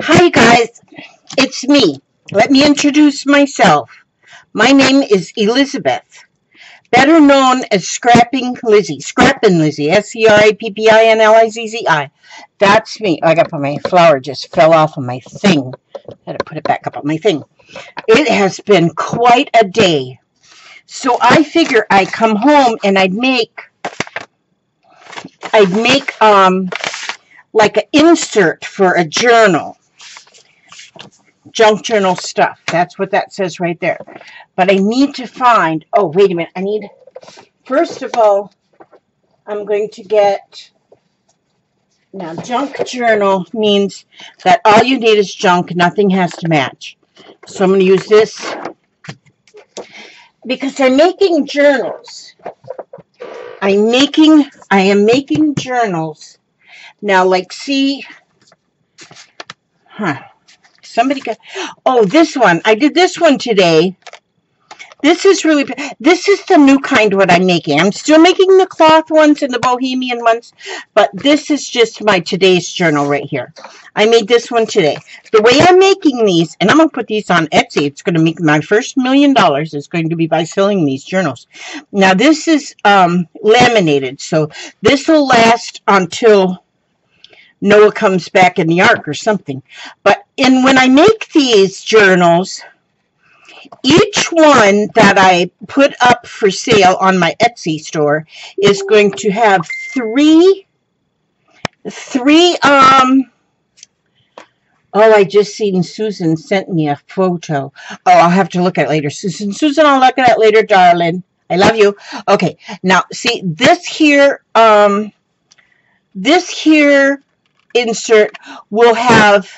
Hi guys, it's me. Let me introduce myself. My name is Elizabeth, better known as Scrappin' Lizzie, Scrappinlizzi. That's me. I got to put my flower just fell off of my thing. I had to put it back up on my thing. It has been quite a day. So I figure I'd come home and I'd make like an insert for a journal. Junk journal stuff. That's what that says right there. But I need to find, oh, wait a minute. First of all, I'm going to get, now junk journal means that all you need is junk, nothing has to match. So I'm going to use this because I'm making journals. I am making journals. Now, like, see, somebody got, oh, this one. I did this one today. This is the new kind what I'm making. I'm still making the cloth ones and the bohemian ones, but this is just my today's journal right here. I made this one today. The way I'm making these, and I'm going to put these on Etsy. It's going to make my first $1 million. It's going to be by selling these journals. Now, this is laminated, so this will last until Noah comes back in the ark or something. But when I make these journals, each one that I put up for sale on my Etsy store is going to have three oh, I just seen Susan sent me a photo. Oh, I'll have to look at it later. Susan, I'll look at it later, darling. I love you. Okay, now see this here insert will have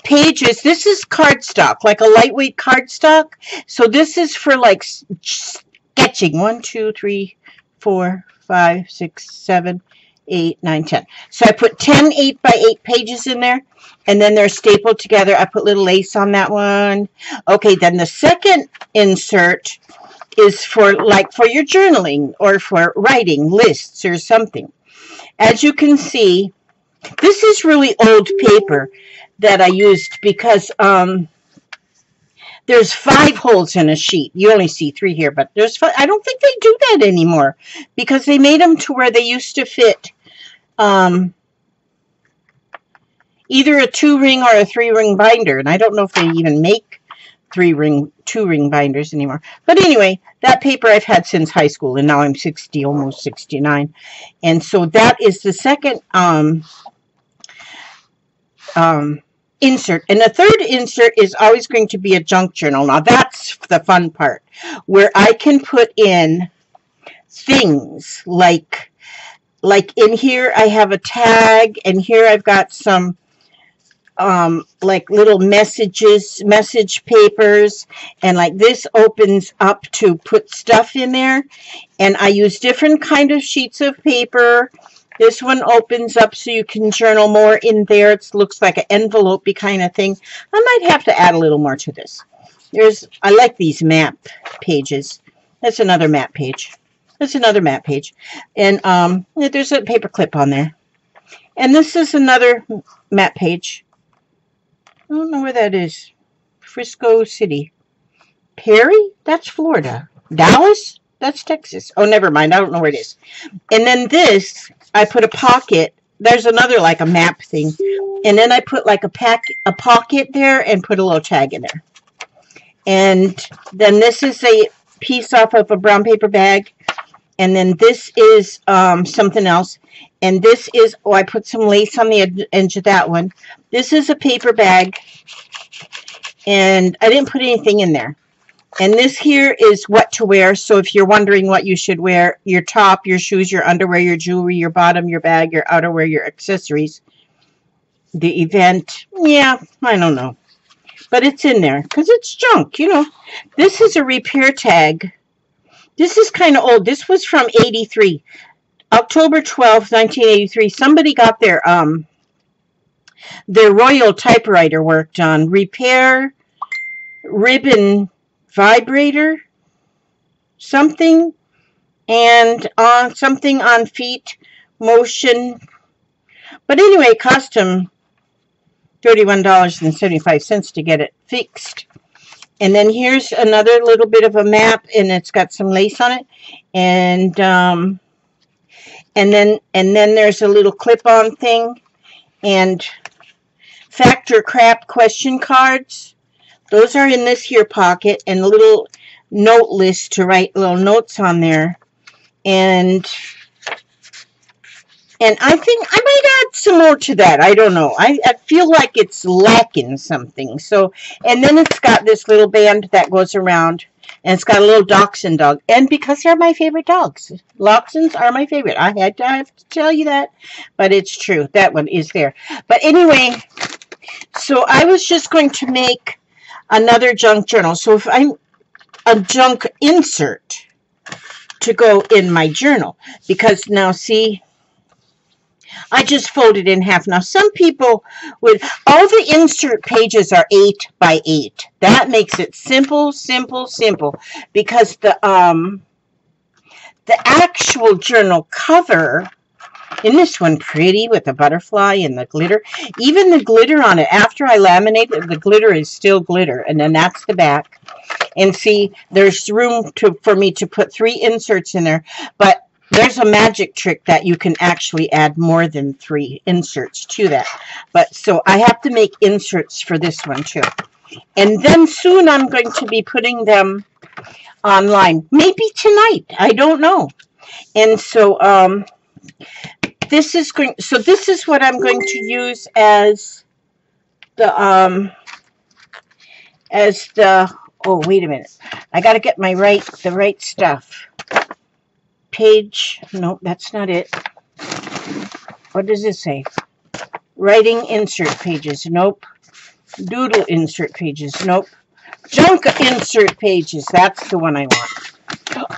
pages. This is cardstock, like a lightweight cardstock. So this is for like sketching. 1, 2, 3, 4, 5, 6, 7, 8, 9, 10. So I put 10 8x8 pages in there, and then they're stapled together. I put little lace on that one. Okay, then the second insert is for your journaling or for writing lists or something. As you can see, this is really old paper that I used because there's 5 holes in a sheet. You only see 3 here, but there's 5. I don't think they do that anymore because they made them to where they used to fit either a 2-ring or a 3-ring binder, and I don't know if they even make 2-ring binders anymore. But anyway, that paper I've had since high school, and now I'm 60, almost 69, and so that is the second insert. And the third insert is always going to be a junk journal. Now that's the fun part, where I can put in things like in here I have a tag, and here I've got some like little message papers, and like this opens up to put stuff in there, and I use different kind of sheets of paper. This one opens up so you can journal more in there. It looks like an envelope-y kind of thing. I might have to add a little more to this. I like these map pages. That's another map page. That's another map page. And there's a paper clip on there. And this is another map page. I don't know where that is. Frisco City. Perry? That's Florida. Dallas? That's Texas. Oh, never mind. I don't know where it is. And then this, I put a pocket. There's another like a map thing. And then I put like a pocket there and put a little tag in there. And then this is a piece off of a brown paper bag. And then this is something else. And this is, oh, I put some lace on the edge of that one. This is a paper bag. And I didn't put anything in there. And this here is what to wear. So if you're wondering what you should wear, your top, your shoes, your underwear, your jewelry, your bottom, your bag, your outerwear, your accessories. The event, yeah, I don't know. But it's in there because it's junk, you know. This is a repair tag. This is kind of old. This was from 83. October 12th, 1983. Somebody got their Royal typewriter work done. Repair ribbon vibrator, something, and something on feet, motion. But anyway, custom $31.75 to get it fixed. And then here's another little bit of a map, and it's got some lace on it. And then there's a little clip-on thing, and factor crap question cards. Those are in this here pocket, and a little note list to write little notes on there. And I think I might add some more to that. I don't know. I feel like it's lacking something. So, and then it's got this little band that goes around, and it's got a little dachshund dog. And because they're my favorite dogs, dachshunds are my favorite. I have to tell you that, but it's true. That one is there. But anyway, so I was just going to make another junk journal. So if I'm a junk insert to go in my journal, because now see, I just folded in half. Now, some people would, all the insert pages are 8 by 8. That makes it simple, simple, simple. Because the actual journal cover, isn't this one pretty with the butterfly and the glitter? Even the glitter on it, after I laminate it, the glitter is still glitter. And then that's the back. And see, there's room for me to put 3 inserts in there. But there's a magic trick that you can actually add more than 3 inserts to that. But so I have to make inserts for this one too. And then soon I'm going to be putting them online. Maybe tonight. I don't know. And so this is what I'm going to use as the oh, wait a minute. I got to get the right stuff. Page, no, that's not it. What does it say? Writing insert pages, nope. Doodle insert pages, nope. Junk insert pages, that's the one I want.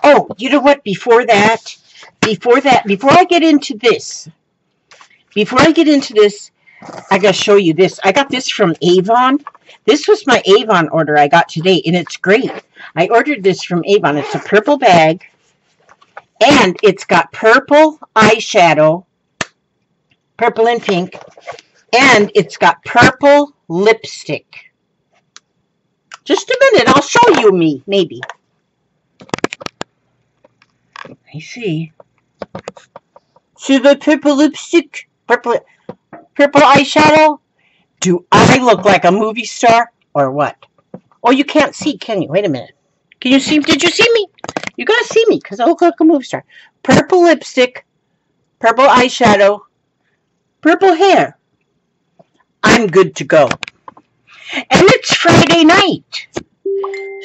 Oh, you know what, before I get into this, I gotta show you this. I got this from Avon. This was my Avon order I got today, and it's great. I ordered this from Avon. It's a purple bag. And it's got purple eyeshadow, purple and pink, and it's got purple lipstick. Just a minute, I'll show you maybe. I see. See the purple lipstick, purple eyeshadow? Do I look like a movie star or what? Oh, you can't see, can you? Wait a minute. Can you see? Did you see me? You gotta see me because I look like a movie star. Purple lipstick, purple eyeshadow, purple hair. I'm good to go. And it's Friday night.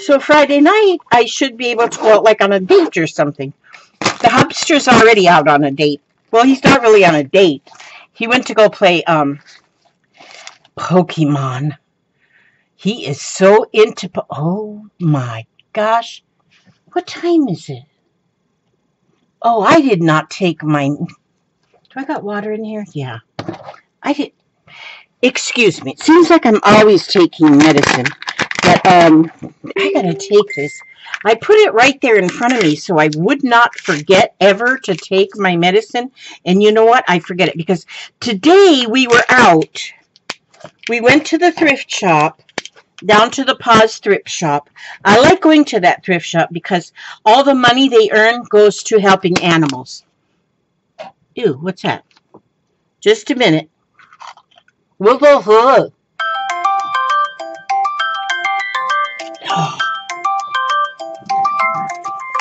So Friday night, I should be able to go out like on a date or something. The hubster's already out on a date. Well, he's not really on a date. He went to go play Pokemon. He is so into... Oh my gosh. What time is it? Oh, I did not take my... Do I got water in here? Yeah. I did... Excuse me. It seems like I'm always taking medicine. But, I gotta take this. I put it right there in front of me so I would not forget ever to take my medicine. And you know what? I forget it because today we were out. We went to the thrift shop. Down to the Paws thrift shop. I like going to that thrift shop because all the money they earn goes to helping animals. Ew, what's that? Just a minute. We'll go for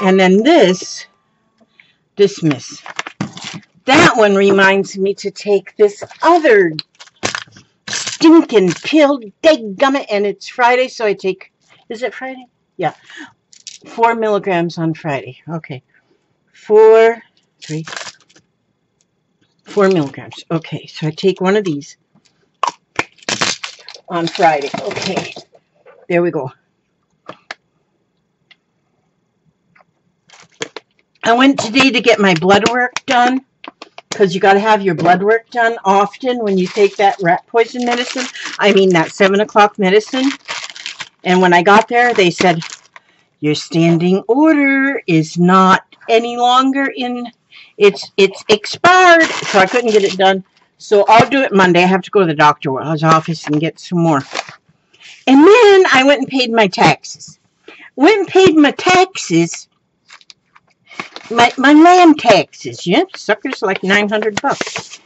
And then dismiss. That one reminds me to take this other stinking pill, dadgummit, and it's Friday, so I take, is it Friday? Yeah, 4 milligrams on Friday. Okay, 4 milligrams. Okay, so I take one of these on Friday. Okay, there we go. I went today to get my blood work done. Because you got to have your blood work done often when you take that rat poison medicine. I mean that 7 o'clock medicine. And when I got there, they said, your standing order is not any longer in, it's expired. So I couldn't get it done. So I'll do it Monday. I have to go to the doctor's office and get some more. And then I went and paid my taxes. Went and paid my taxes. My land taxes. Yep, suckers like $900.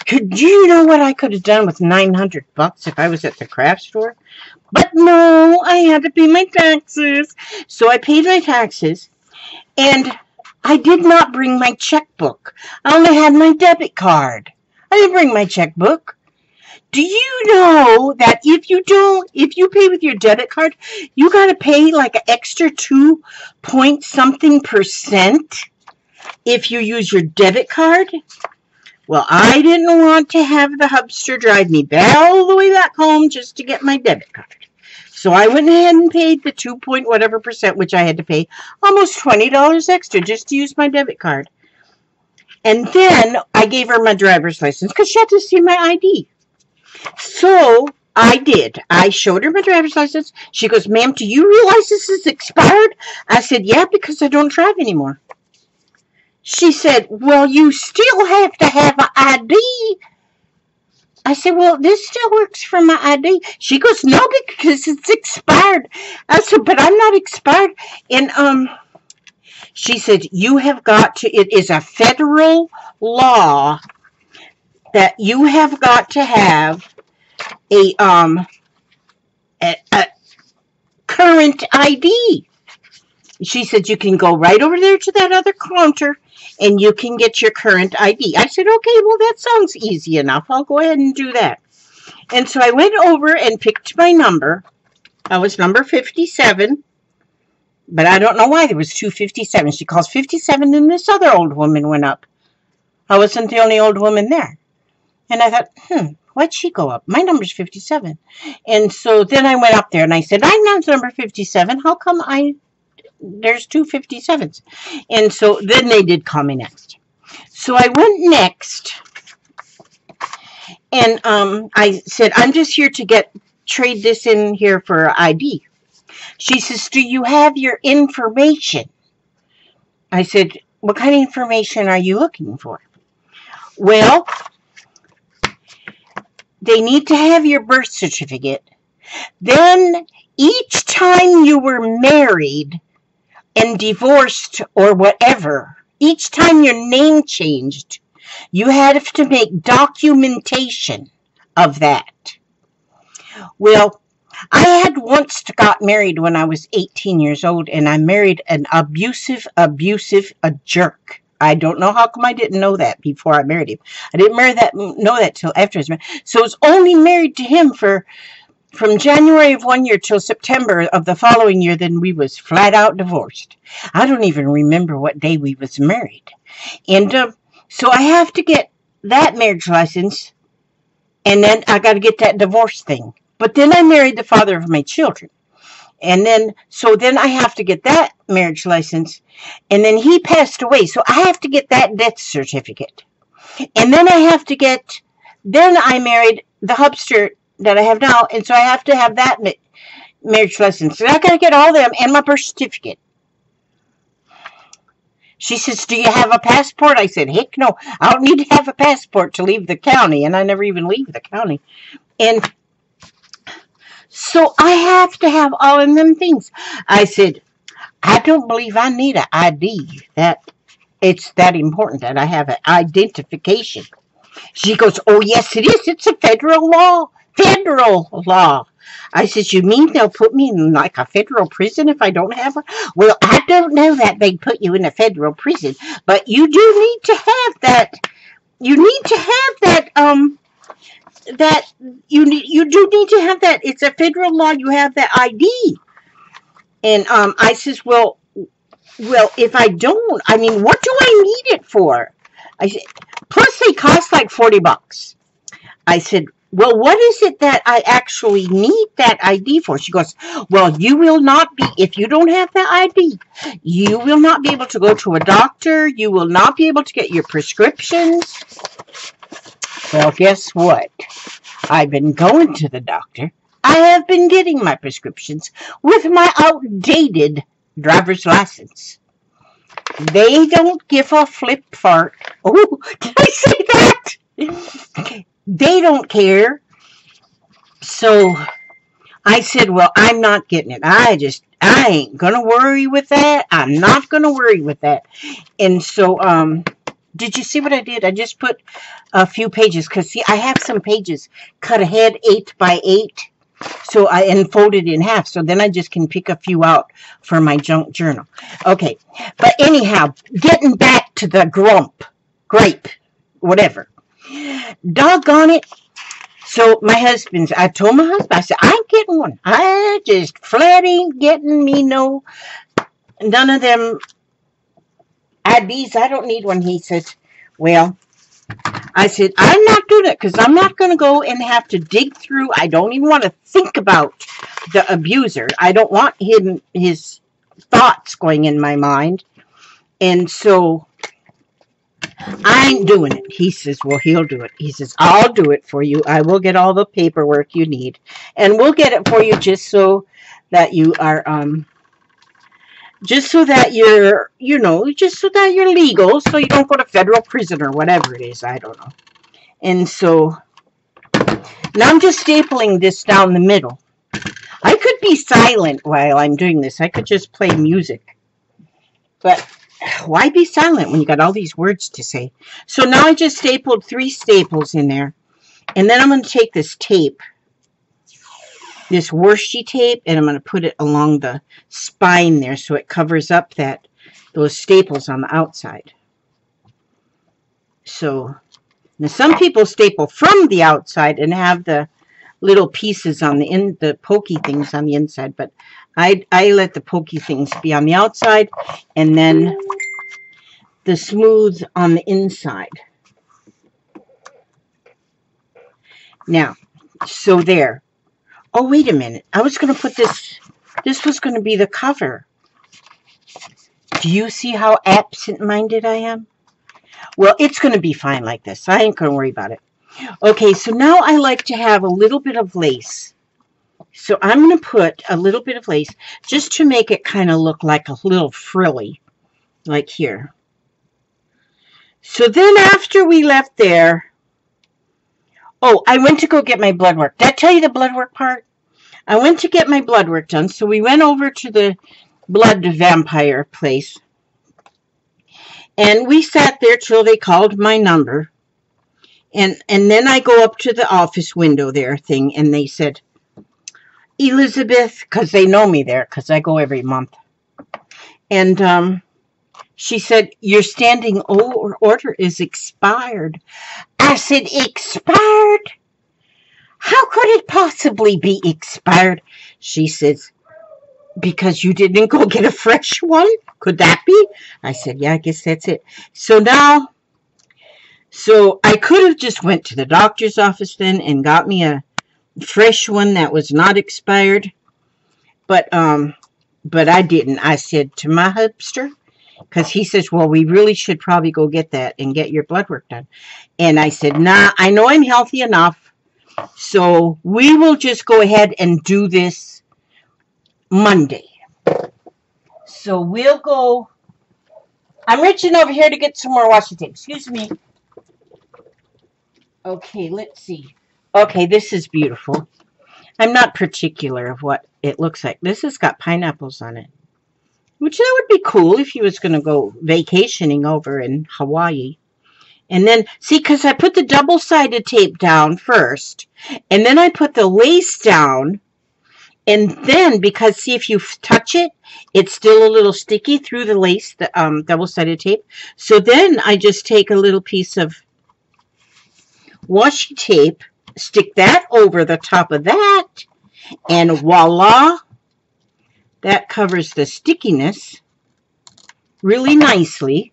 Could you know what I could have done with $900 if I was at the craft store? But no, I had to pay my taxes. So I paid my taxes, and I did not bring my checkbook. I only had my debit card. I didn't bring my checkbook. Do you know that if you pay with your debit card, you got to pay like an extra 2 point something percent if you use your debit card? Well, I didn't want to have the hubster drive me all the way back home just to get my debit card. So I went ahead and paid the 2 point whatever percent, which I had to pay almost $20 extra just to use my debit card. And then I gave her my driver's license because she had to see my ID. So I did. I showed her my driver's license. She goes, "Ma'am, do you realize this is expired?" I said, "Yeah, because I don't drive anymore." She said, "Well, you still have to have an ID." I said, "Well, this still works for my ID." She goes, "No, because it's expired." I said, "But I'm not expired." And she said, "You have got to, it is a federal law that you have got to have a current ID." She said, "You can go right over there to that other counter and you can get your current ID." I said, "Okay, well, that sounds easy enough. I'll go ahead and do that." And so I went over and picked my number. I was number 57, but I don't know why there was 257. She calls 57 and this other old woman went up. I wasn't the only old woman there. And I thought, why'd she go up? My number's 57. And so then I went up there and I said, "I'm now number 57. How come there's two 57s?" And so then they did call me next. So I went next and I said, "I'm just here to trade this in here for ID." She says, "Do you have your information?" I said, "What kind of information are you looking for?" "Well, they need to have your birth certificate. Then each time you were married and divorced or whatever, each time your name changed, you had to make documentation of that." Well, I had once got married when I was 18 years old, and I married an abusive, a jerk. I don't know how come I didn't know that before I married him. I didn't know that till after I was married. So I was only married to him from January of one year till September of the following year. Then we was flat out divorced. I don't even remember what day we was married. And so I have to get that marriage license, and then I got to get that divorce thing. But then I married the father of my children. And then I have to get that marriage license. And then he passed away. So I have to get that death certificate. And then then I married the hubster that I have now. And so I have to have that marriage license. So I got to get all them and my birth certificate. She says, "Do you have a passport?" I said, "Heck no. I don't need to have a passport to leave the county." And I never even leave the county. And so I have to have all of them things. I said, "I don't believe I need an ID. That it's that important that I have an identification." She goes, "Oh, yes, it is. It's a federal law. Federal law." I said, "You mean they'll put me in like a federal prison if I don't have one?" "Well, I don't know that they'd put you in a federal prison, but you do need to have that. You need to have that, you do need to have that. It's a federal law. You have that ID." And I says, well, if I don't, I mean, what do I need it for? I said, plus they cost like $40. I said, "Well, what is it that I actually need that ID for?" She goes, "Well, you will not be, if you don't have that ID, you will not be able to go to a doctor. You will not be able to get your prescriptions." Well, guess what? I've been going to the doctor. I have been getting my prescriptions with my outdated driver's license. They don't give a flip fart. Oh, did I say that? They don't care. So I said, well, I'm not getting it. I ain't going to worry with that. I'm not going to worry with that. And so, did you see what I did? I just put a few pages, because see, I have some pages cut ahead 8 by 8. So and folded in half. So then I just can pick a few out for my junk journal. Okay. But anyhow, getting back to the grape, whatever. Doggone it. So I told my husband, I said, I ain't getting one. I just flat ain't getting me none of them IDs. I don't need one. He said, well, I said, I'm not doing it, because I'm not going to go and have to dig through. I don't even want to think about the abuser. I don't want his thoughts going in my mind. And so I ain't doing it. He says, well, he'll do it. He says, I'll do it for you. I will get all the paperwork you need. And we'll get it for you just so that you are, just so that you're, just so that you're legal, so you don't go to federal prison or whatever it is. I don't know. And so now I'm just stapling this down the middle. I could be silent while I'm doing this. I could just play music. But why be silent when you got all these words to say? So now I just stapled 3 staples in there. And then I'm going to take this tape, this washi tape, and I'm going to put it along the spine there so it covers up those staples on the outside. So now some people staple from the outside and have the little pieces on the pokey things on the inside, but I let the pokey things be on the outside and then the smooth on the inside. Now, so there. Oh, wait a minute. I was going to put this was going to be the cover. Do you see how absent-minded I am? Well, it's going to be fine like this. I ain't going to worry about it. Okay, so now I like to have a little bit of lace. So I'm going to put a little bit of lace just to make it kind of look like a little frilly, like here. So then after we left there, oh, I went to go get my blood work. Did I tell you the blood work part? I went to get my blood work done. So we went over to the blood vampire place. And we sat there till they called my number. And then I go up to the office window there thing. And they said, Elizabeth, because they know me there, because I go every month. And she said, your standing order is expired. I said, expired? How could it possibly be expired? She says, because you didn't go get a fresh one? Could that be? I said, yeah, I guess that's it. So now, so I could have just went to the doctor's office then and got me a fresh one that was not expired. But I didn't. I said to my hubster, because he says, well, we really should probably go get that and get your blood work done. And I said, nah, I know I'm healthy enough. So we will just go ahead and do this Monday. So we'll go. I'm reaching over here to get some more washi tape. Excuse me. Okay, let's see. Okay, this is beautiful. I'm not particular of what it looks like. This has got pineapples on it. Which that would be cool if you was going to go vacationing over in Hawaii. And then, see, because I put the double-sided tape down first. And then I put the lace down. And then, because, see, if you touch it, it's still a little sticky through the lace, the double-sided tape. So then I just take a little piece of washi tape, stick that over the top of that, and voila, that covers the stickiness really nicely.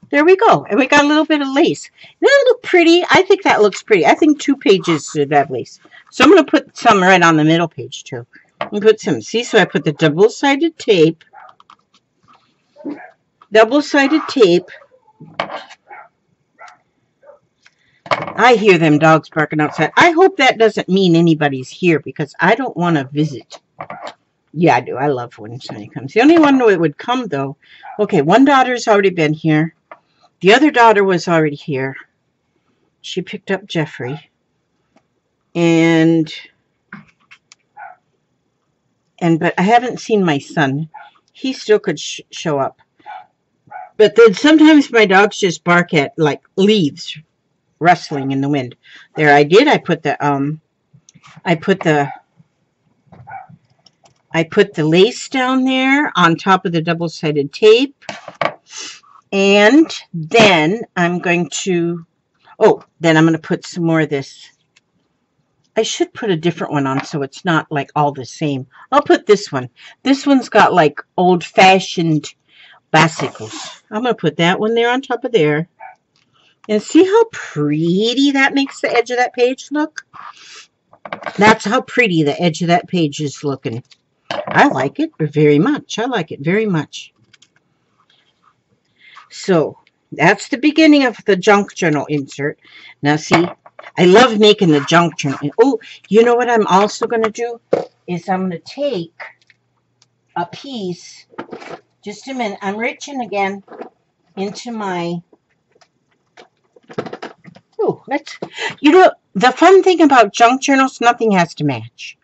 There we go. And we got a little bit of lace. Doesn't that look pretty? I think that looks pretty. I think 2 pages should have lace. So I'm going to put some right on the middle page too. And put some, see, so I put the double-sided tape. Double-sided tape. I hear them dogs barking outside. I hope that doesn't mean anybody's here because I don't want to visit. Yeah, I do. I love when somebody comes. The only one that would come, though. Okay, one daughter's already been here. The other daughter was already here. she picked up Jeffrey. But I haven't seen my son. He still could show up. But then sometimes my dogs just bark at like leaves rustling in the wind. There, I did. I put the lace down there on top of the double-sided tape. And then I'm going to put some more of this. I should put a different one on so it's not like all the same. I'll put this one. This one's got like old-fashioned basicles. I'm going to put that one there on top of there. And see how pretty that makes the edge of that page look? That's how pretty the edge of that page is looking. I like it very much. I like it very much. So that's the beginning of the junk journal insert. Now see, I love making the junk journal. Oh, you know what I'm also going to do? Is I'm going to take a piece. Just a minute. I'm reaching again into my... Oh, the fun thing about junk journals, nothing has to match.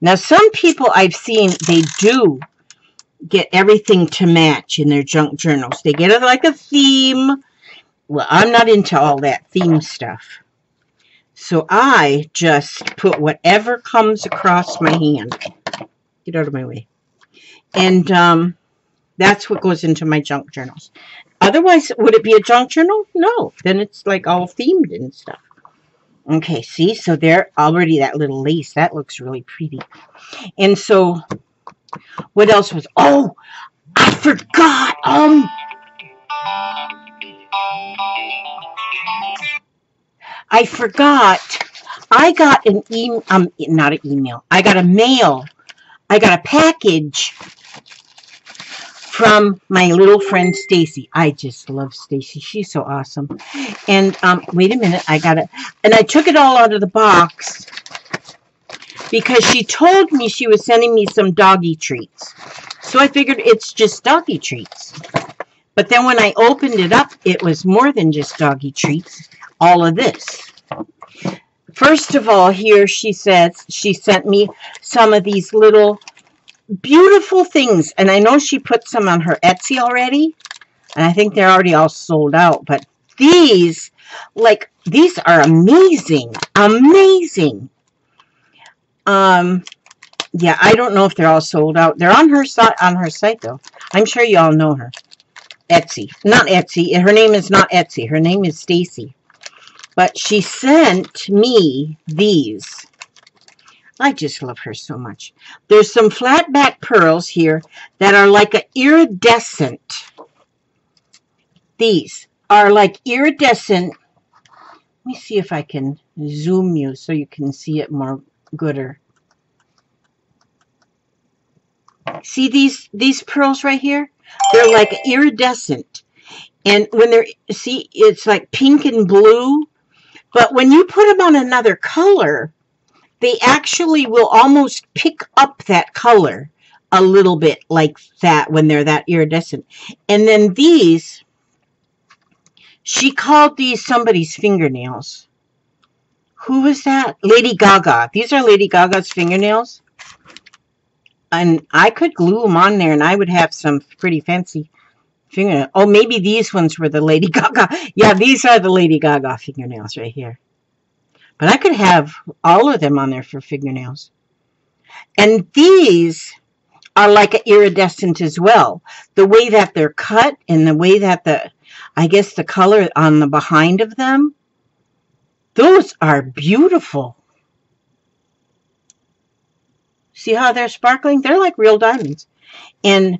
Now, some people I've seen, they do get everything to match in their junk journals. They get it like a theme. Well, I'm not into all that theme stuff. So I just put whatever comes across my hand. Get out of my way. And that's what goes into my junk journals. Otherwise, would it be a junk journal? No. Then it's like all themed and stuff. Okay, see? So there already that little lace. That looks really pretty. And so, what else was... Oh, I forgot. I forgot. I got an email. Not an email. I got a mail. I got a package from my little friend Stacy. I just love Stacy. She's so awesome. And wait a minute, I got it. And I took it all out of the box because she told me she was sending me some doggy treats. So I figured it's just doggy treats. But then when I opened it up, it was more than just doggy treats. All of this. First of all, here she says she sent me some of these little beautiful things, and I know she put some on her Etsy already, and I think they're already all sold out, but these are amazing. Yeah, I don't know if they're all sold out. They're on her site though. I'm sure you all know her. Etsy. Not Etsy. Her name is not Etsy. Her name is Stacy. But she sent me these. I just love her so much. There's some flat back pearls here that are like an iridescent. These are like iridescent. Let me see if I can zoom you so you can see it more gooder. See these pearls right here? They're like iridescent. And when they're, see, it's like pink and blue. But when you put them on another color, they actually will almost pick up that color a little bit like that when they're that iridescent. And then these, she called these somebody's fingernails. Who was that? Lady Gaga. These are Lady Gaga's fingernails. And I could glue them on there and I would have some pretty fancy fingernails. Oh, maybe these ones were the Lady Gaga. Yeah, these are the Lady Gaga fingernails right here. But I could have all of them on there for fingernails. And these are like an iridescent as well. The way that they're cut and the way that I guess the color on the behind of them, those are beautiful. See how they're sparkling? They're like real diamonds. And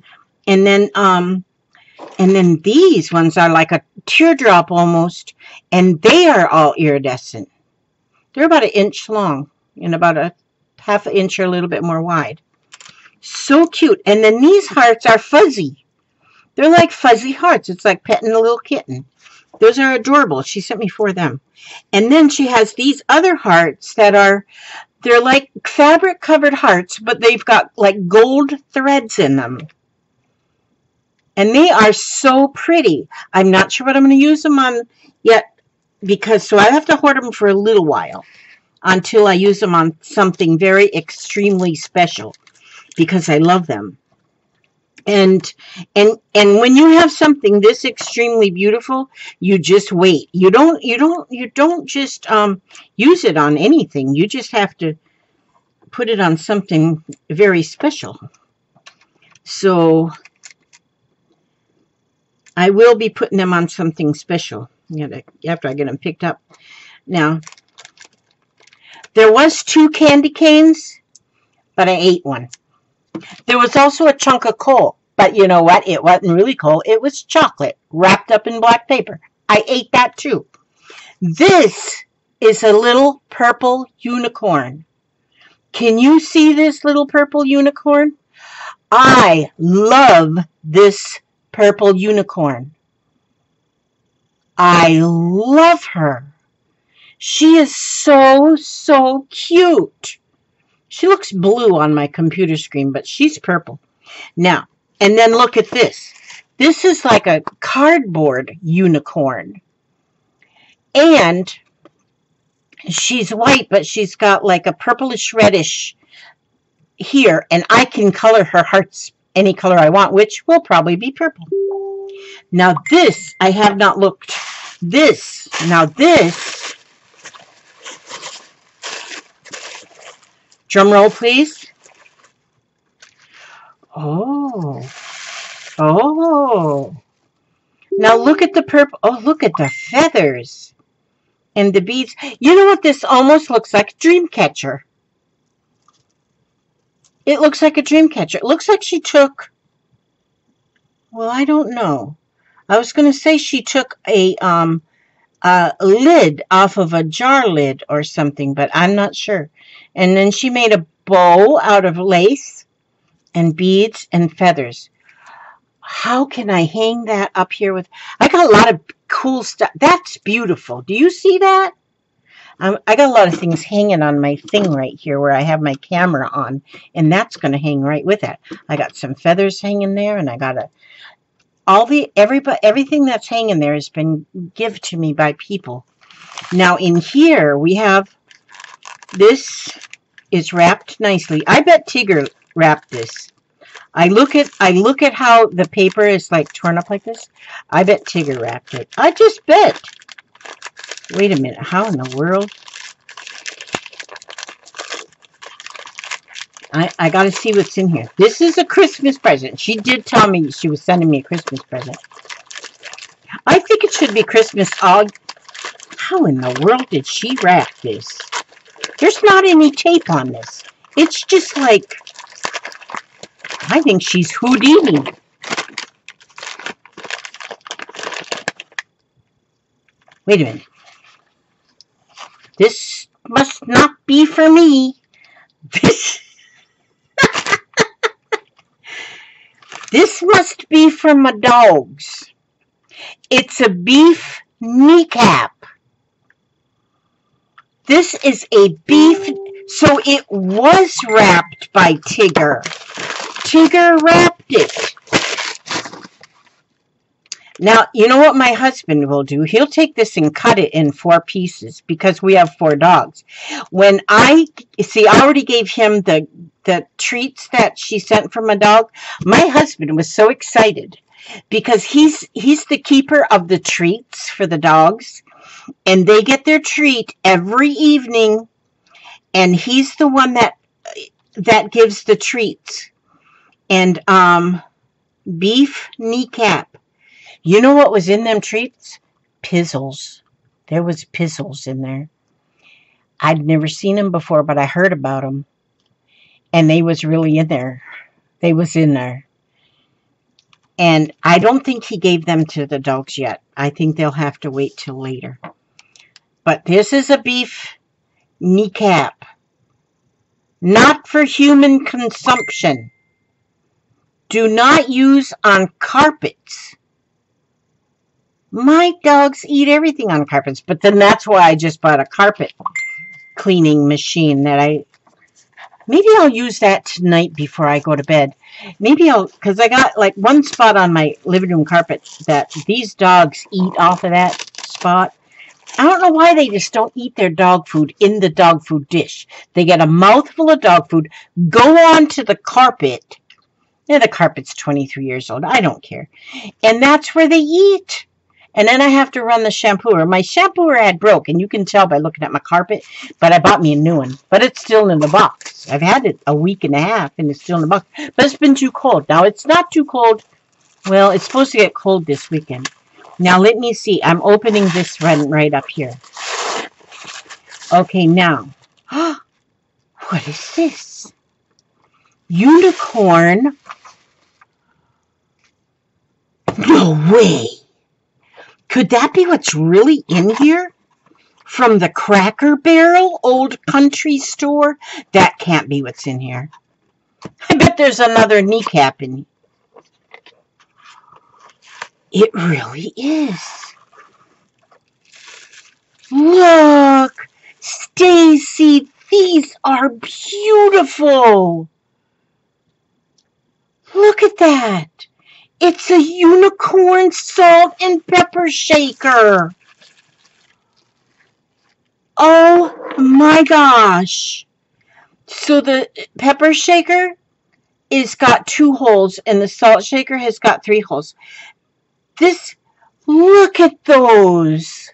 then these ones are like a teardrop almost, and they are all iridescent. They're about an inch long and about a half an inch or a little bit more wide. So cute. And then these hearts are fuzzy. They're like fuzzy hearts. It's like petting a little kitten. Those are adorable. She sent me 4 of them. And then she has these other hearts that are, they're like fabric covered hearts, but they've got like gold threads in them. And they are so pretty. I'm not sure what I'm going to use them on yet. because so I have to hoard them for a little while until I use them on something very extremely special because I love them. And when you have something this extremely beautiful, you just wait. You don't just use it on anything. You just have to put it on something very special. So I will be putting them on something special after I get them picked up. Now, there was 2 candy canes, but I ate one. There was also a chunk of coal, but you know what? It wasn't really coal. It was chocolate wrapped up in black paper. I ate that too. This is a little purple unicorn. Can you see this little purple unicorn? I love this purple unicorn. I love her. She is so, so cute. She looks blue on my computer screen, but she's purple. Now, and then look at this. This is like a cardboard unicorn. And she's white, but she's got like a purplish reddish here. And I can color her hearts any color I want, which will probably be purple. Now this, I have not looked. Now this, drum roll please. Oh. Now look at the purple. Oh, look at the feathers and the beads. You know what this almost looks like? Dream catcher. It looks like a dream catcher. It looks like she took, well, I don't know. I was going to say she took a lid off of a jar lid or something, but I'm not sure. And then she made a bow out of lace and beads and feathers. How can I hang that up here with... I got a lot of cool stuff. That's beautiful. Do you see that? I got a lot of things hanging on my thing right here where I have my camera on, and that's going to hang right with it. I got some feathers hanging there, and I got everything that's hanging there has been given to me by people. Now in here we have, this is wrapped nicely. I bet Tigger wrapped this. I look at how the paper is like torn up like this. I bet Tigger wrapped it. I just bet. Wait a minute. How in the world? I got to see what's in here. This is a Christmas present. She did tell me she was sending me a Christmas present. I think it should be Christmas all... How in the world did she wrap this? There's not any tape on this. It's just like... I think she's Houdini. Wait a minute. This must not be for me. This must be for my dogs. It's a beef kneecap. This is a beef... So it was wrapped by Tigger. Tigger wrapped it. Now, you know what my husband will do? He'll take this and cut it in 4 pieces because we have 4 dogs. When I already gave him the treats that she sent from my dog. My husband was so excited because he's the keeper of the treats for the dogs, and they get their treat every evening, and he's the one that gives the treats. And beef kneecap. You know what was in them treats? Pizzles. There was pizzles in there. I'd never seen them before, but I heard about them. And they was really in there. They was in there. And I don't think he gave them to the dogs yet. I think they'll have to wait till later. But this is a beef kneecap. Not for human consumption. Do not use on carpets. My dogs eat everything on carpets, but then that's why I just bought a carpet cleaning machine that maybe I'll use that tonight before I go to bed. Maybe because I got like one spot on my living room carpet that these dogs eat off of that spot, I don't know why they just don't eat their dog food in the dog food dish. They get a mouthful of dog food, go onto the carpet. Yeah, the carpet's 23 years old. I don't care. And that's where they eat. And then I have to run the shampooer. My shampooer had broke, and you can tell by looking at my carpet, but I bought me a new one. But it's still in the box. I've had it a week and a half, and it's still in the box. But it's been too cold. Now, it's not too cold. Well, it's supposed to get cold this weekend. Now, let me see. I'm opening this one right up here. Okay, now. What is this? Unicorn. No way. Could that be what's really in here? From the Cracker Barrel old country store? That can't be what's in here. I bet there's another kneecap in here. It really is. Look, Stacy, these are beautiful. Look at that. It's a unicorn salt and pepper shaker. Oh my gosh. So the pepper shaker is got 2 holes and the salt shaker has got 3 holes. Look at those.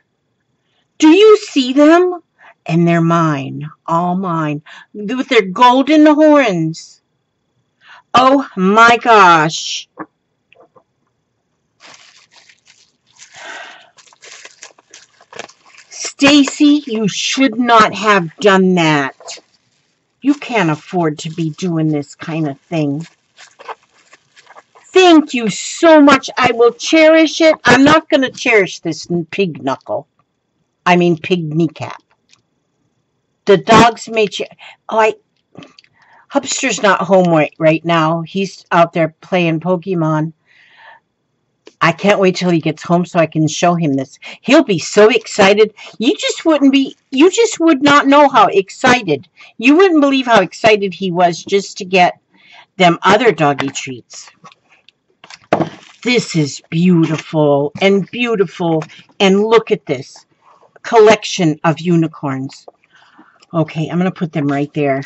Do you see them? And they're mine, all mine, with their golden horns. Oh my gosh. Stacy, you should not have done that. You can't afford to be doing this kind of thing. Thank you so much. I will cherish it. I'm not going to cherish this pig knuckle. I mean pig kneecap. The dogs may Hubster's not home right now. He's out there playing Pokemon. I can't wait till he gets home so I can show him this. He'll be so excited. You just would not know how excited. You wouldn't believe how excited he was just to get them other doggy treats. This is beautiful and beautiful. And look at this collection of unicorns. Okay, I'm going to put them right there.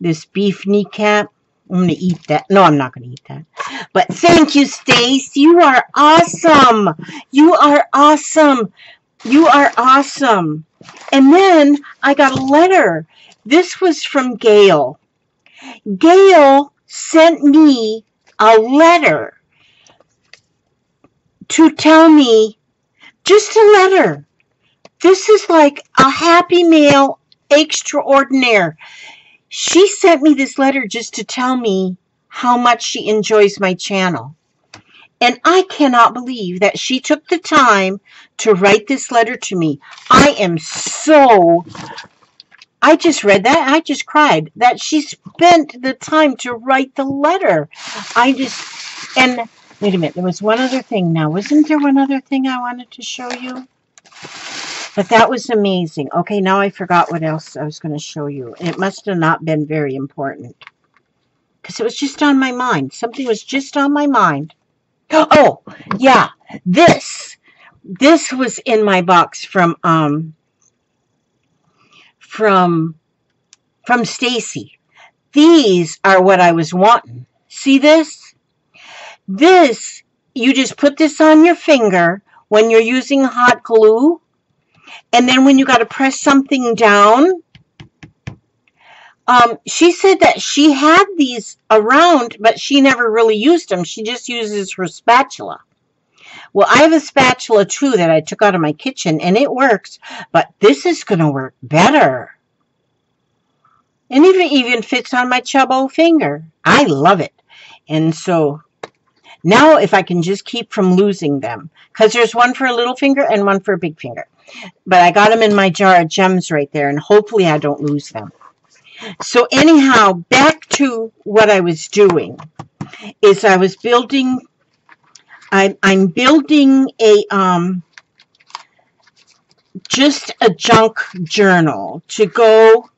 This beef kneecap. I'm going to eat that. No, I'm not going to eat that. But thank you, Stace. You are awesome. You are awesome. You are awesome. And then I got a letter. This was from Gail. Gail sent me a letter to tell me, just a letter. This is like a happy mail extraordinaire. She sent me this letter just to tell me how much she enjoys my channel. And I cannot believe that she took the time to write this letter to me. I just read that. I just cried that she spent the time to write the letter. And wait a minute. There was one other thing now. Wasn't there one other thing I wanted to show you? But that was amazing. Okay, now I forgot what else I was going to show you. It must have not been very important. Because it was just on my mind. Something was just on my mind. Oh, yeah. This was in my box from Stacy. These are what I was wanting. See this? This, you just put this on your finger when you're using hot glue. And then when you got to press something down, she said that she had these around, but she never really used them. She just uses her spatula. Well, I have a spatula too that I took out of my kitchen, and it works, but this is going to work better. And it even fits on my chubbo finger. I love it. And so now if I can just keep from losing them, because there's one for a little finger and one for a big finger. But I got them in my jar of gems right there, and hopefully I don't lose them. So anyhow, back to what I was doing is I was building, I'm building a, just a junk journal to go,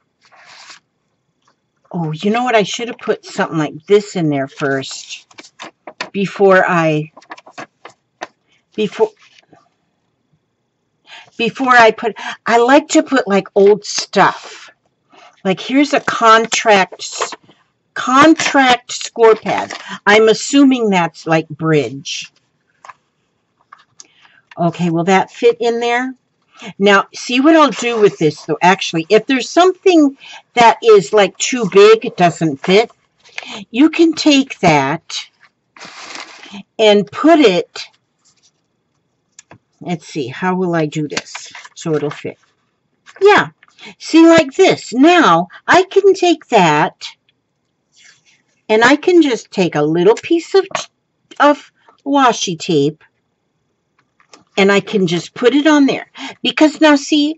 oh, you know what? I should have put something like this in there first before I like to put like old stuff. Like here's a contract score pad. I'm assuming that's like bridge. Okay, will that fit in there? Now, see what I'll do with this, though. Actually, if there's something that is like too big, it doesn't fit, you can take that and put it, let's see, how will I do this so it'll fit? Yeah, see, like this. Now, I can take that and I can just take a little piece of washi tape and I can just put it on there. Because now, see,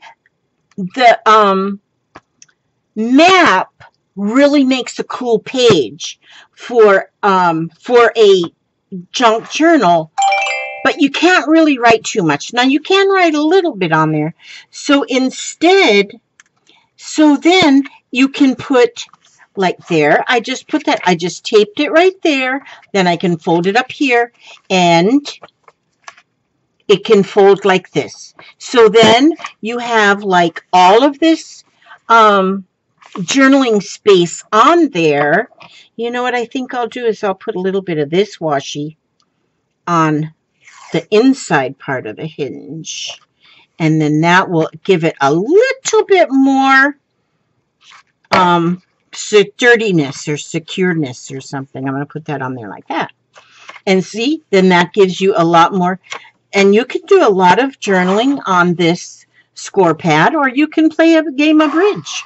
the map really makes a cool page for a junk journal, but you can't really write too much. Now, you can write a little bit on there. So instead, so then you can put, like there, I just put that, I just taped it right there. Then I can fold it up here, and it can fold like this. So then you have like all of this journaling space on there. You know what I think I'll do is I'll put a little bit of this washi on the inside part of the hinge. And then that will give it a little bit more sturdiness or secureness or something. I'm going to put that on there like that. And see, then that gives you a lot more. And you can do a lot of journaling on this score pad, or you can play a game of bridge.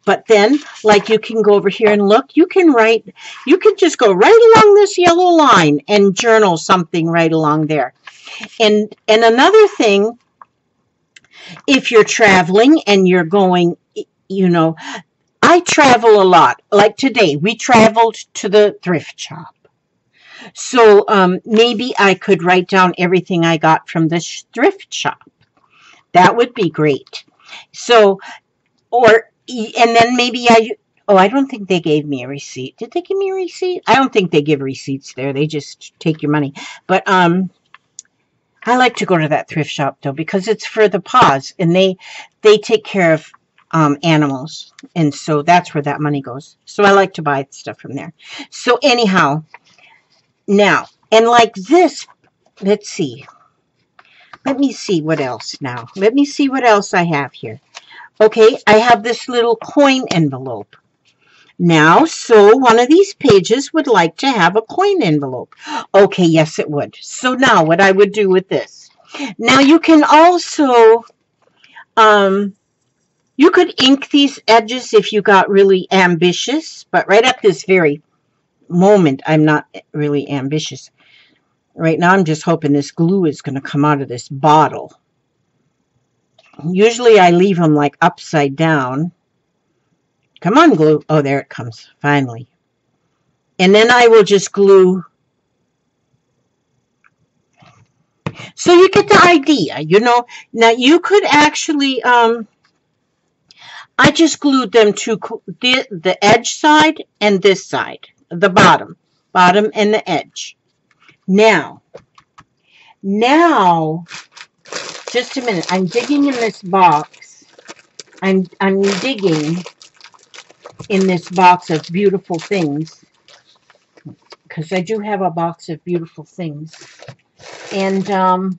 But then, like, you can go over here and look. You can just go right along this yellow line and journal something right along there. And another thing, if you're traveling and you're going, you know, I travel a lot. Like today, we traveled to the thrift shop. So maybe I could write down everything I got from the thrift shop. That would be great. So, and then maybe I don't think they gave me a receipt. Did they give me a receipt? I don't think they give receipts there. They just take your money. But I like to go to that thrift shop, though, because it's for the paws, and they take care of animals. And so that's where that money goes. So I like to buy stuff from there. So anyhow, now, and like this, let's see. Let me see what else now. Let me see what else I have here. Okay, I have this little coin envelope. Now, so one of these pages would like to have a coin envelope. Okay, yes, it would. So now what I would do with this. Now, you can also, you could ink these edges if you got really ambitious, but right at this very moment, I'm not really ambitious. Right now, I'm just hoping this glue is going to come out of this bottle. Usually, I leave them like upside down. Come on, glue. Oh, there it comes, finally. And then I will just glue. So you get the idea, you know. Now, you could actually, I just glued them to the edge side and this side. The bottom and the edge. Now, just a minute. I'm digging in this box. I'm digging in this box of beautiful things, because I do have a box of beautiful things. And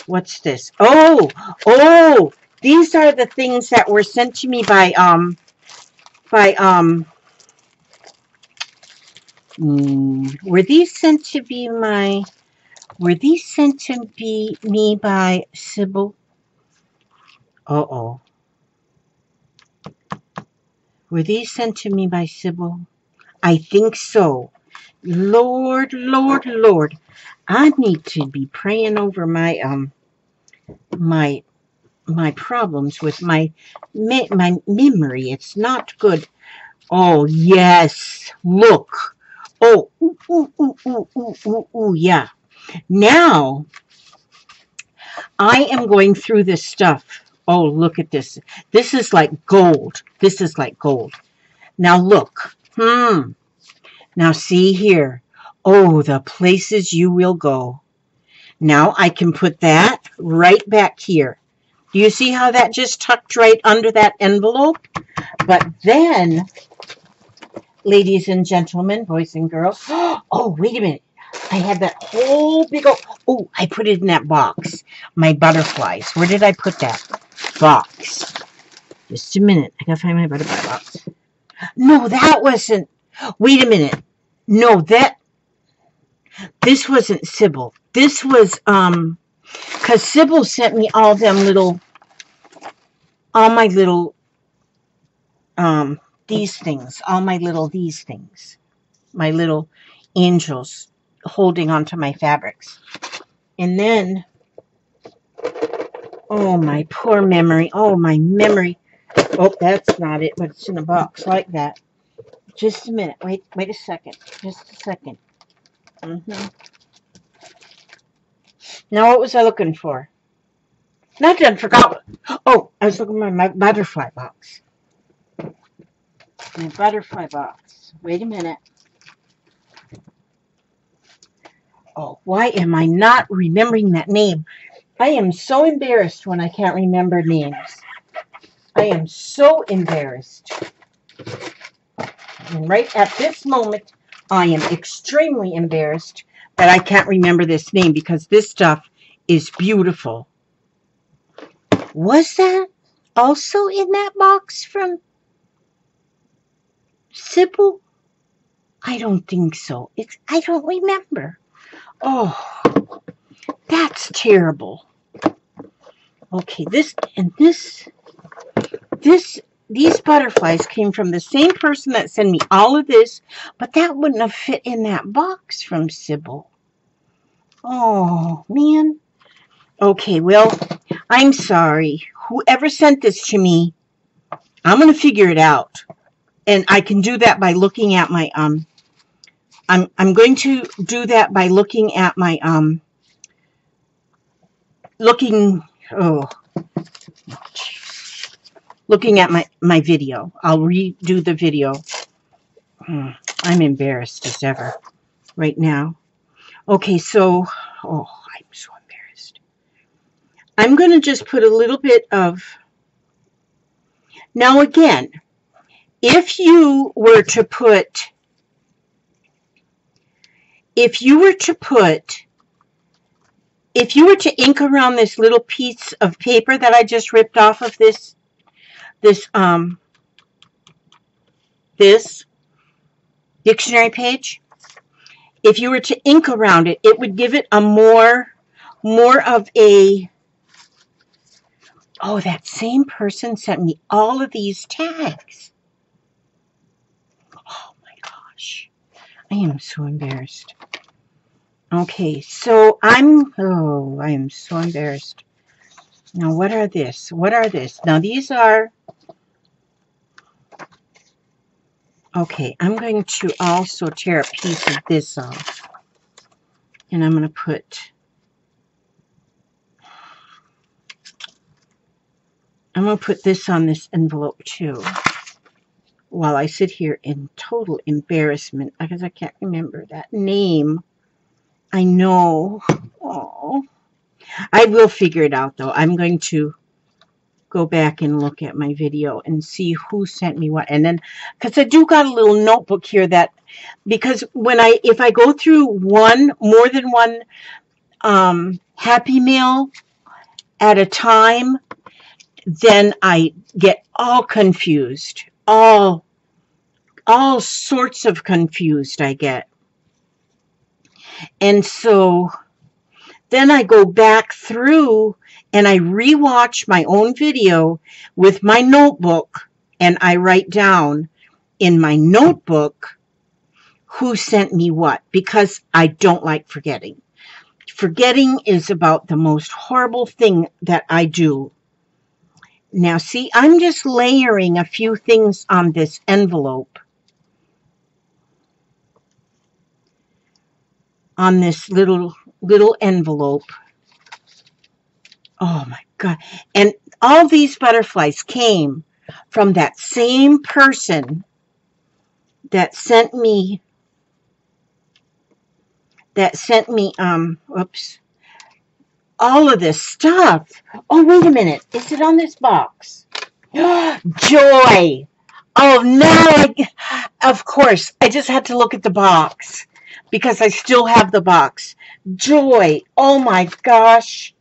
what's this? Oh, these are the things that were sent to me by were these sent to me by Sybil? Uh-oh. Were these sent to me by Sybil? I think so. Lord, Lord, Lord. I need to be praying over my my problems with my memory. It's not good. Oh, yes. Look. Oh, ooh, yeah. Now, I am going through this stuff. Oh, look at this. This is like gold. This is like gold. Now, look. Now, see here. Oh, the places you will go. Now I can put that right back here. Do you see how that just tucked right under that envelope? But then, ladies and gentlemen, boys and girls, oh, wait a minute. I had that whole big old, oh, I put it in that box. My butterflies. Where did I put that box? Just a minute. I gotta find my butterfly box. No, that wasn't. Wait a minute. No, this wasn't Sybil. This was, because Sybil sent me all my little, these things, my little angels holding onto my fabrics. And then, oh, my poor memory. Oh, my memory. Oh, that's not it, but it's in a box like that. Just a minute. Wait a second. Just a second. Now, what was I looking for? Not that I forgot. Oh, I was looking at my butterfly box. My butterfly box. Wait a minute. Oh, why am I not remembering that name? I am so embarrassed when I can't remember names. I am so embarrassed. And right at this moment, I am extremely embarrassed that I can't remember this name because this stuff is beautiful. Was that also in that box from Sybil? I don't think so. I don't remember. Oh, that's terrible. Okay, these butterflies came from the same person that sent me all of this, but that wouldn't have fit in that box from Sybil. Oh, man. Okay, well, I'm sorry. Whoever sent this to me, I'm going to figure it out. And I can do that by looking at my, I'm going to do that by looking at my, looking at my video. I'll redo the video. I'm embarrassed as ever right now. Okay, so, oh, I'm so embarrassed. I'm going to just put a little bit of, now again, if you were to ink around this little piece of paper that I just ripped off of this dictionary page, if you were to ink around it, it would give it a more of a, oh, that same person sent me all of these tags. Oh my gosh. I am so embarrassed. Okay, so I am so embarrassed. Now, what are this? Now, these are, okay, I'm going to also tear a piece of this off. And I'm going to put, this on this envelope too. While I sit here in total embarrassment because I can't remember that name. I know. Oh, I will figure it out though. I'm going to go back and look at my video and see who sent me what. And then, because I do got a little notebook here that, because if I go through more than one Happy Meal at a time, then I get all confused. All sorts of confused I get. And so then I go back through and I rewatch my own video with my notebook, and I write down in my notebook who sent me what, because I don't like forgetting. Forgetting is about the most horrible thing that I do. Now, see, I'm just layering a few things on this envelope. On this little envelope. Oh my God. And all these butterflies came from that same person that sent me, oops, all of this stuff. Oh, wait a minute. Is it on this box? Joy. Oh, now of course, I just had to look at the box because I still have the box. Joy. Oh my gosh.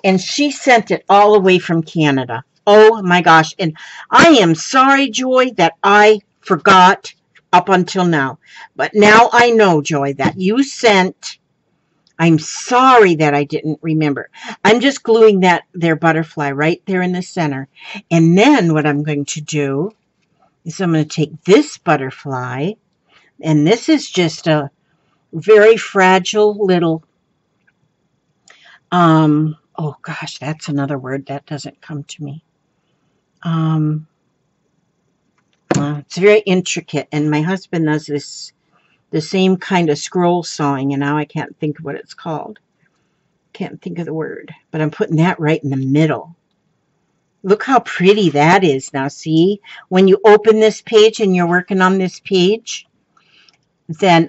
And she sent it all the way from Canada. Oh my gosh. And I am sorry, Joy, that I forgot up until now. But now I know, Joy, that you sent. I'm sorry that I didn't remember. I'm just gluing that there butterfly right there in the center. And then what I'm going to do is I'm going to take this butterfly, and this is just a very fragile little, oh gosh, that's another word that doesn't come to me. It's very intricate, and my husband does this, the same kind of scroll sawing, and now I can't think of what it's called. Can't think of the word, but I'm putting that right in the middle. Look how pretty that is. Now see, when you open this page and you're working on this page, then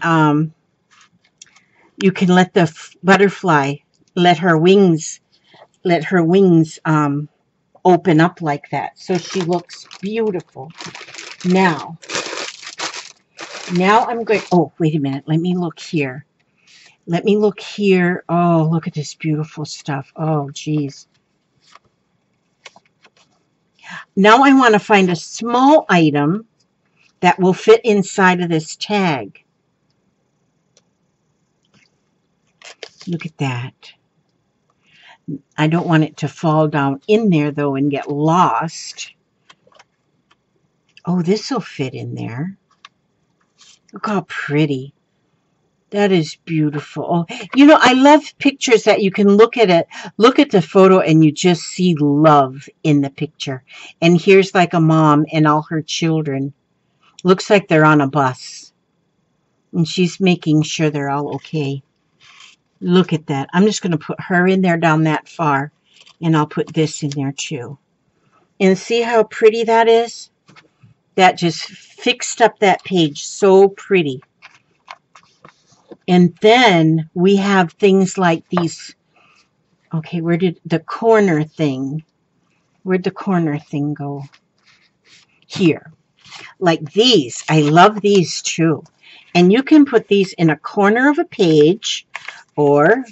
you can let the butterfly, let her wings open up like that. So she looks beautiful. Now I'm going, oh, wait a minute. Let me look here. Let me look here. Oh, look at this beautiful stuff. Oh, geez. Now I want to find a small item that will fit inside of this tag. Look at that. I don't want it to fall down in there, though, and get lost. Oh, this will fit in there. Look how pretty. That is beautiful. Oh, you know, I love pictures that you can look at it. Look at the photo and you just see love in the picture. And here's like a mom and all her children. Looks like they're on a bus. And she's making sure they're all okay. Look at that. I'm just going to put her in there down that far. And I'll put this in there too. And see how pretty that is? That just fixed up that page so pretty. And then we have things like these. Okay, where did the corner thing? Where'd the corner thing go? Here. Like these. I love these too. And you can put these in a corner of a page or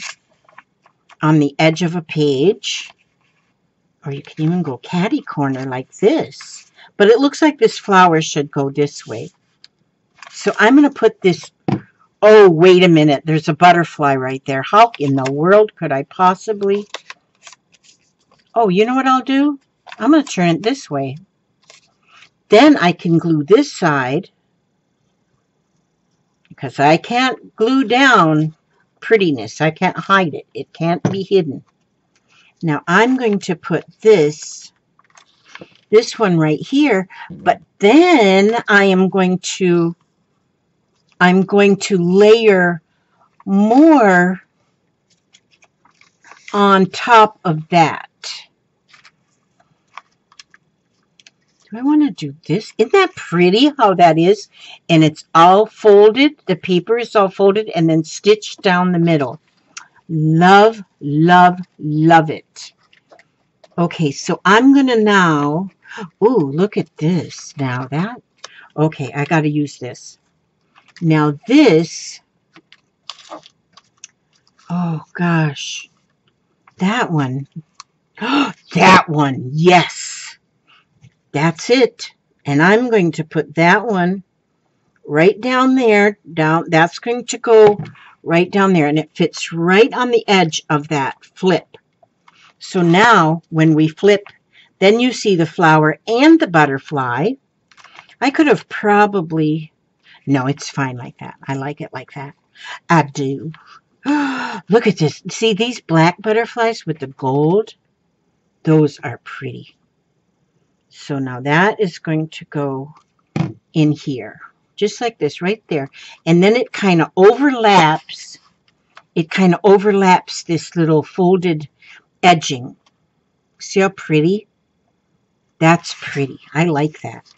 on the edge of a page. Or you can even go catty corner like this. But it looks like this flower should go this way. So I'm going to put this. Oh, wait a minute. There's a butterfly right there. How in the world could I possibly? Oh, you know what I'll do? I'm going to turn it this way. Then I can glue this side. Because I can't glue down prettiness. I can't hide it. It can't be hidden. Now I'm going to put this one right here. But then I'm going to layer more on top of that. Do I want to do this? Isn't that pretty how that is? And it's all folded. The paper is all folded and then stitched down the middle. Love, love, love it. Okay, so I'm going to now, ooh, look at this. Now that, okay, I got to use this. Now this, oh gosh, that one, that one, yes, that's it. And I'm going to put that one right down there, that's going to go right down there, and it fits right on the edge of that flip. So now when we flip, then you see the flower and the butterfly. I could have probably... No, it's fine like that. I like it like that. I do. Look at this. See these black butterflies with the gold? Those are pretty. So now that is going to go in here. Just like this right there. And then it kind of overlaps. It kind of overlaps this little folded edging. See how pretty? That's pretty. I like that.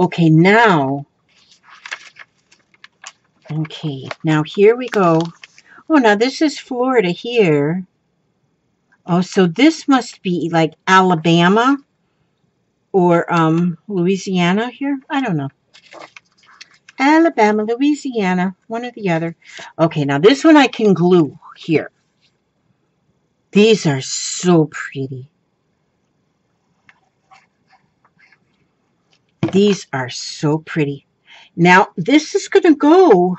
Okay, now... Okay, now here we go. Oh, now this is Florida here. Oh, so this must be like Alabama or Louisiana here. I don't know. Alabama, Louisiana, one or the other. Okay, now this one I can glue here. These are so pretty. These are so pretty. Now, this is going to go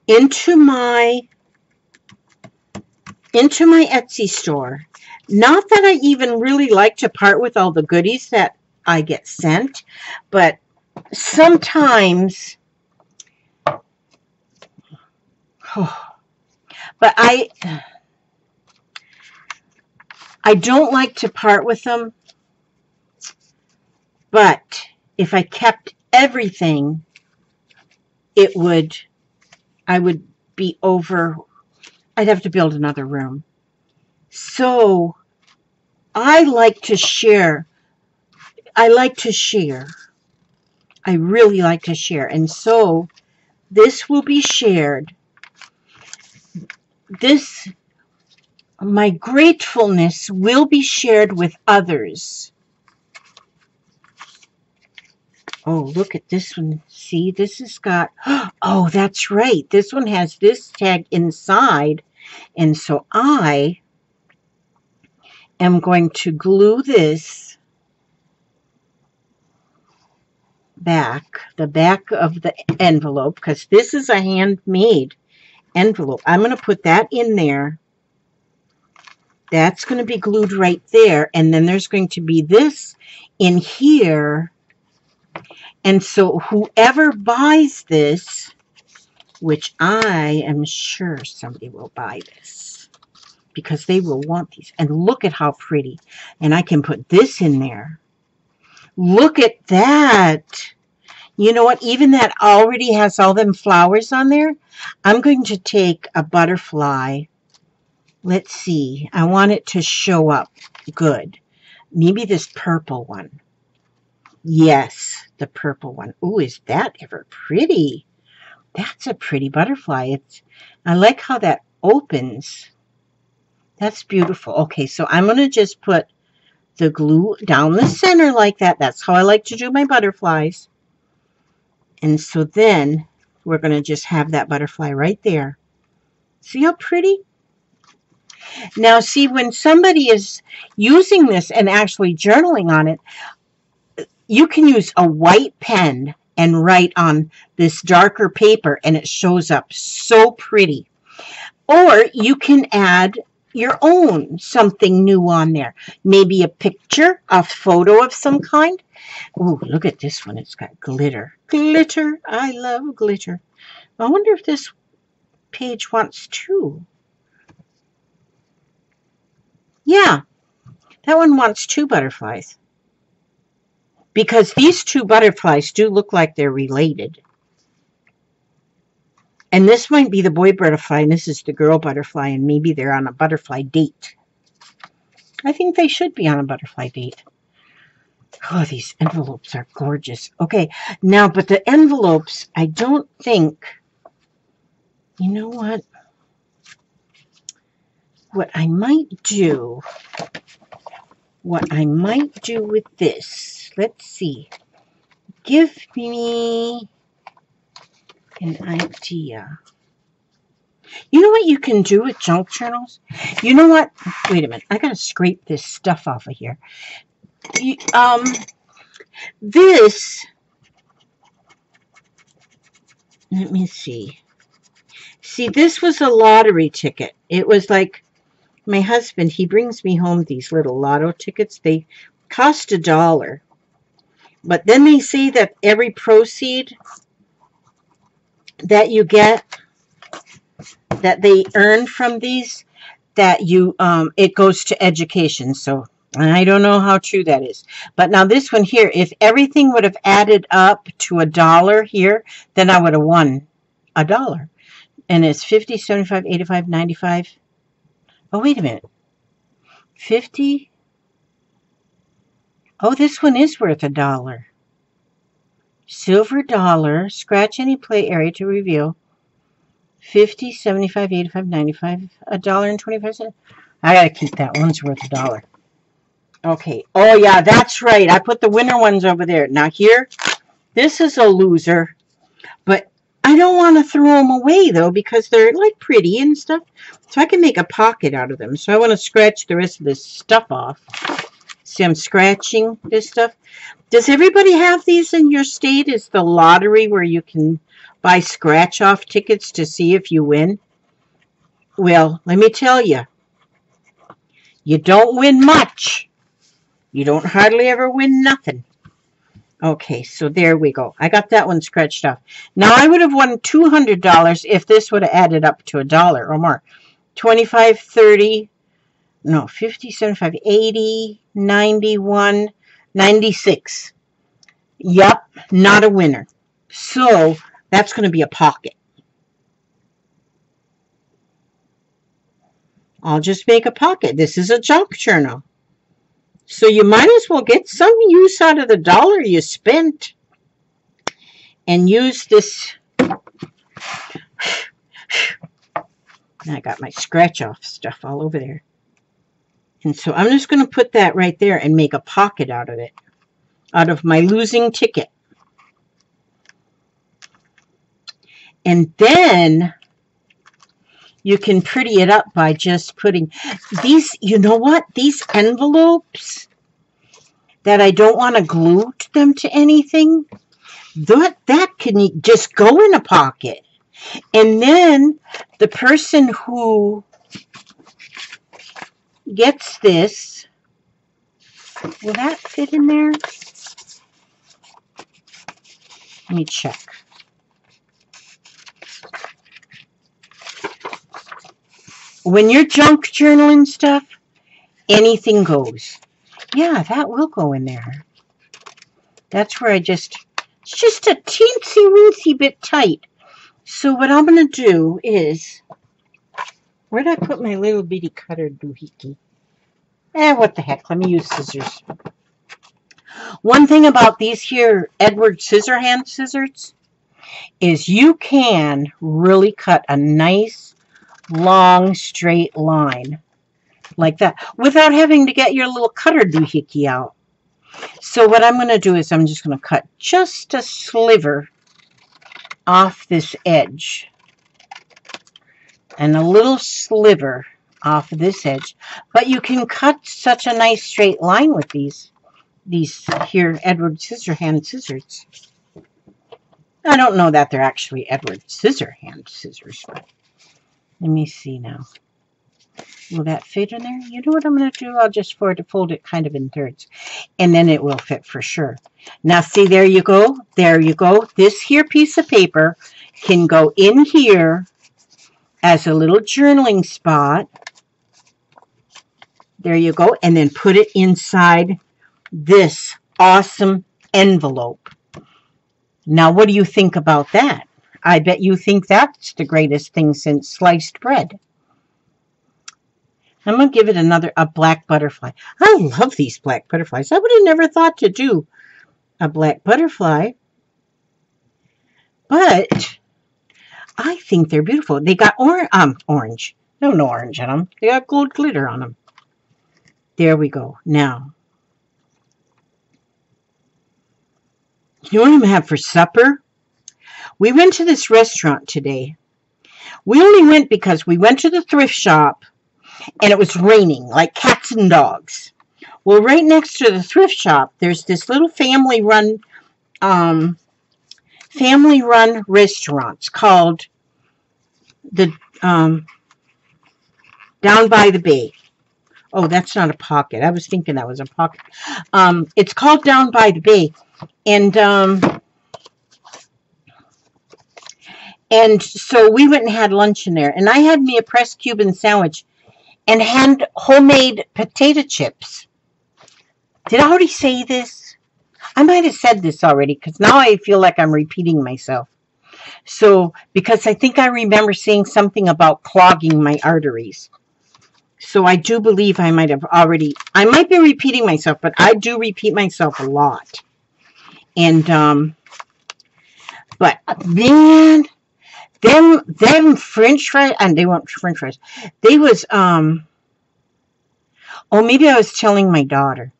into my Etsy store. Not that I even really like to part with all the goodies that I get sent, but sometimes, but I don't like to part with them, but if I kept everything, I would be over, I'd have to build another room. So I like to share. I really like to share. And so this will be shared. My gratefulness will be shared with others. Oh, look at this one. See, this has got, oh, that's right. This one has this tag inside. And so I am going to glue this back, the back of the envelope, because this is a handmade envelope. I'm going to put that in there. That's going to be glued right there. And then there's going to be this in here. And so whoever buys this, which I am sure somebody will buy this because they will want these. And look at how pretty. And I can put this in there. Look at that. You know what? Even that already has all them flowers on there. I'm going to take a butterfly. Let's see. I want it to show up good. Maybe this purple one. Yes, the purple one. Ooh, is that ever pretty? That's a pretty butterfly. I like how that opens. That's beautiful. Okay, so I'm going to just put the glue down the center like that. That's how I like to do my butterflies. And so then we're going to just have that butterfly right there. See how pretty? Now, see, when somebody is using this and actually journaling on it, you can use a white pen and write on this darker paper, and it shows up so pretty. Or you can add your own something new on there. Maybe a picture, a photo of some kind. Ooh, look at this one. It's got glitter. Glitter. I love glitter. I wonder if this page wants two. Yeah, that one wants two butterflies. Because these two butterflies do look like they're related. And this might be the boy butterfly, and this is the girl butterfly, and maybe they're on a butterfly date. I think they should be on a butterfly date. Oh, these envelopes are gorgeous. Okay, now, but the envelopes, I don't think, you know what? What I might do with this, let's see. Give me an idea. You know what you can do with junk journals? You know what? Wait a minute. I got to scrape this stuff off of here. This, let me see. See, this was a lottery ticket. It was like my husband, he brings me home these little lotto tickets. They cost $1. But then they say that every proceed that you get, that they earn from these, that you it goes to education. So I don't know how true that is. But now this one here, if everything would have added up to $1 here, then I would have won $1. And it's 50, 75, 85, 95. Oh, wait a minute. 50. Oh, this one is worth $1. Silver dollar. Scratch any play area to reveal. 50, 75, 85, 95. $1.25. I gotta keep that. One's worth $1. Okay. Oh, yeah, that's right. I put the winter ones over there. Now here, this is a loser, but I don't want to throw them away, though, because they're, like, pretty and stuff. So I can make a pocket out of them. So I want to scratch the rest of this stuff off. See, I'm scratching this stuff. Does everybody have these in your state? Is the lottery where you can buy scratch-off tickets to see if you win? Well, let me tell you. You don't win much. You don't hardly ever win nothing. Okay, so there we go. I got that one scratched off. Now, I would have won $200 if this would have added up to $1 or more. 25, 30, no, 50, 75, 80, 91, 96. Yep, not a winner. So, that's going to be a pocket. I'll just make a pocket. This is a junk journal. So you might as well get some use out of the $1 you spent and use this. I got my scratch off stuff all over there. And so I'm just going to put that right there and make a pocket out of it, out of my losing ticket. And then you can pretty it up by just putting these, you know what? These envelopes that I don't want to glue them to anything, that can just go in a pocket. And then the person who gets this, will that fit in there? Let me check. When you're junk journaling stuff, anything goes. Yeah, that will go in there. That's where it's just a teensy-weensy bit tight. So what I'm going to do is, where did I put my little bitty cutter doohickey? What the heck, let me use scissors. One thing about these here Edward Scissorhand scissors is you can really cut a nice long straight line like that without having to get your little cutter doohickey out. So what I'm going to do is I'm just going to cut just a sliver off this edge and a little sliver off of this edge, but you can cut such a nice straight line with these here Edward Scissorhand scissors. I don't know that they're actually Edward Scissorhand scissors, but let me see now. Will that fit in there? You know what I'm going to do? I'll just fold it kind of in thirds. And then it will fit for sure. Now, see, there you go. There you go. This here piece of paper can go in here as a little journaling spot. There you go. And then put it inside this awesome envelope. Now, what do you think about that? I bet you think that's the greatest thing since sliced bread. I'm going to give it a black butterfly. I love these black butterflies. I would have never thought to do a black butterfly. But I think they're beautiful. They got orange. No orange on them. They got gold glitter on them. There we go. Now, you know what I'm going to have for supper? We went to this restaurant today. We only went because we went to the thrift shop and it was raining like cats and dogs. Well, right next to the thrift shop, there's this little family-run restaurants called the Down by the Bay. Oh, that's not a pocket. I was thinking that was a pocket. It's called Down by the Bay. And so we went and had lunch in there. And I had me a pressed Cuban sandwich and homemade potato chips. Did I already say this? I might have said this already because now I feel like I'm repeating myself. So, because I think I remember saying something about clogging my arteries. So I do believe I might be repeating myself, but I do repeat myself a lot. And, but man, them French fries, and they weren't French fries. They was, Oh, maybe I was telling my daughter.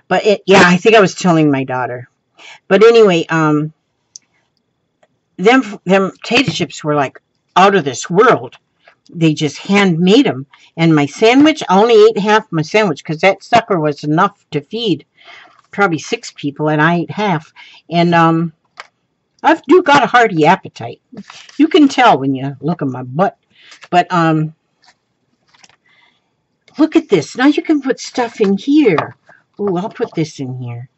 But yeah, I think I was telling my daughter. But anyway, them potato chips were like out of this world. They just handmade them. And my sandwich, I only ate half my sandwich because that sucker was enough to feed probably 6 people, and I ate half. And I've do got a hearty appetite. You can tell when you look at my butt. But look at this. Now you can put stuff in here. Oh, I'll put this in here.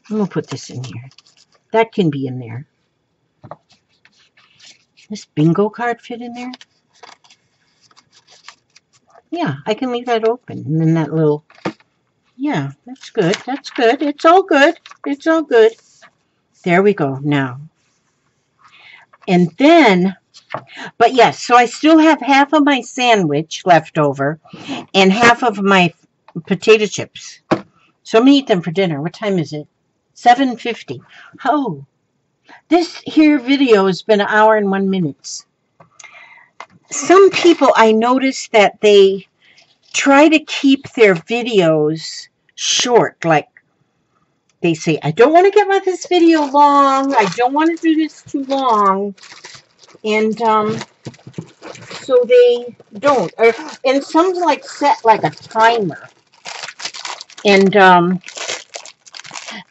I'm going to put this in here. That can be in there. This bingo card fit in there? Yeah, I can leave that open. And then that little... Yeah, that's good. That's good. It's all good. It's all good. There we go now. And then... But yes, so I still have half of my sandwich left over and half of my potato chips. So I'm going to eat them for dinner. What time is it? 7:50. Oh, this here video has been 1 hour and 1 minute. Some people, I notice that they try to keep their videos short. Like they say, I don't want to get this video long. I don't want to do this too long. And so they don't. And some like set like a timer. And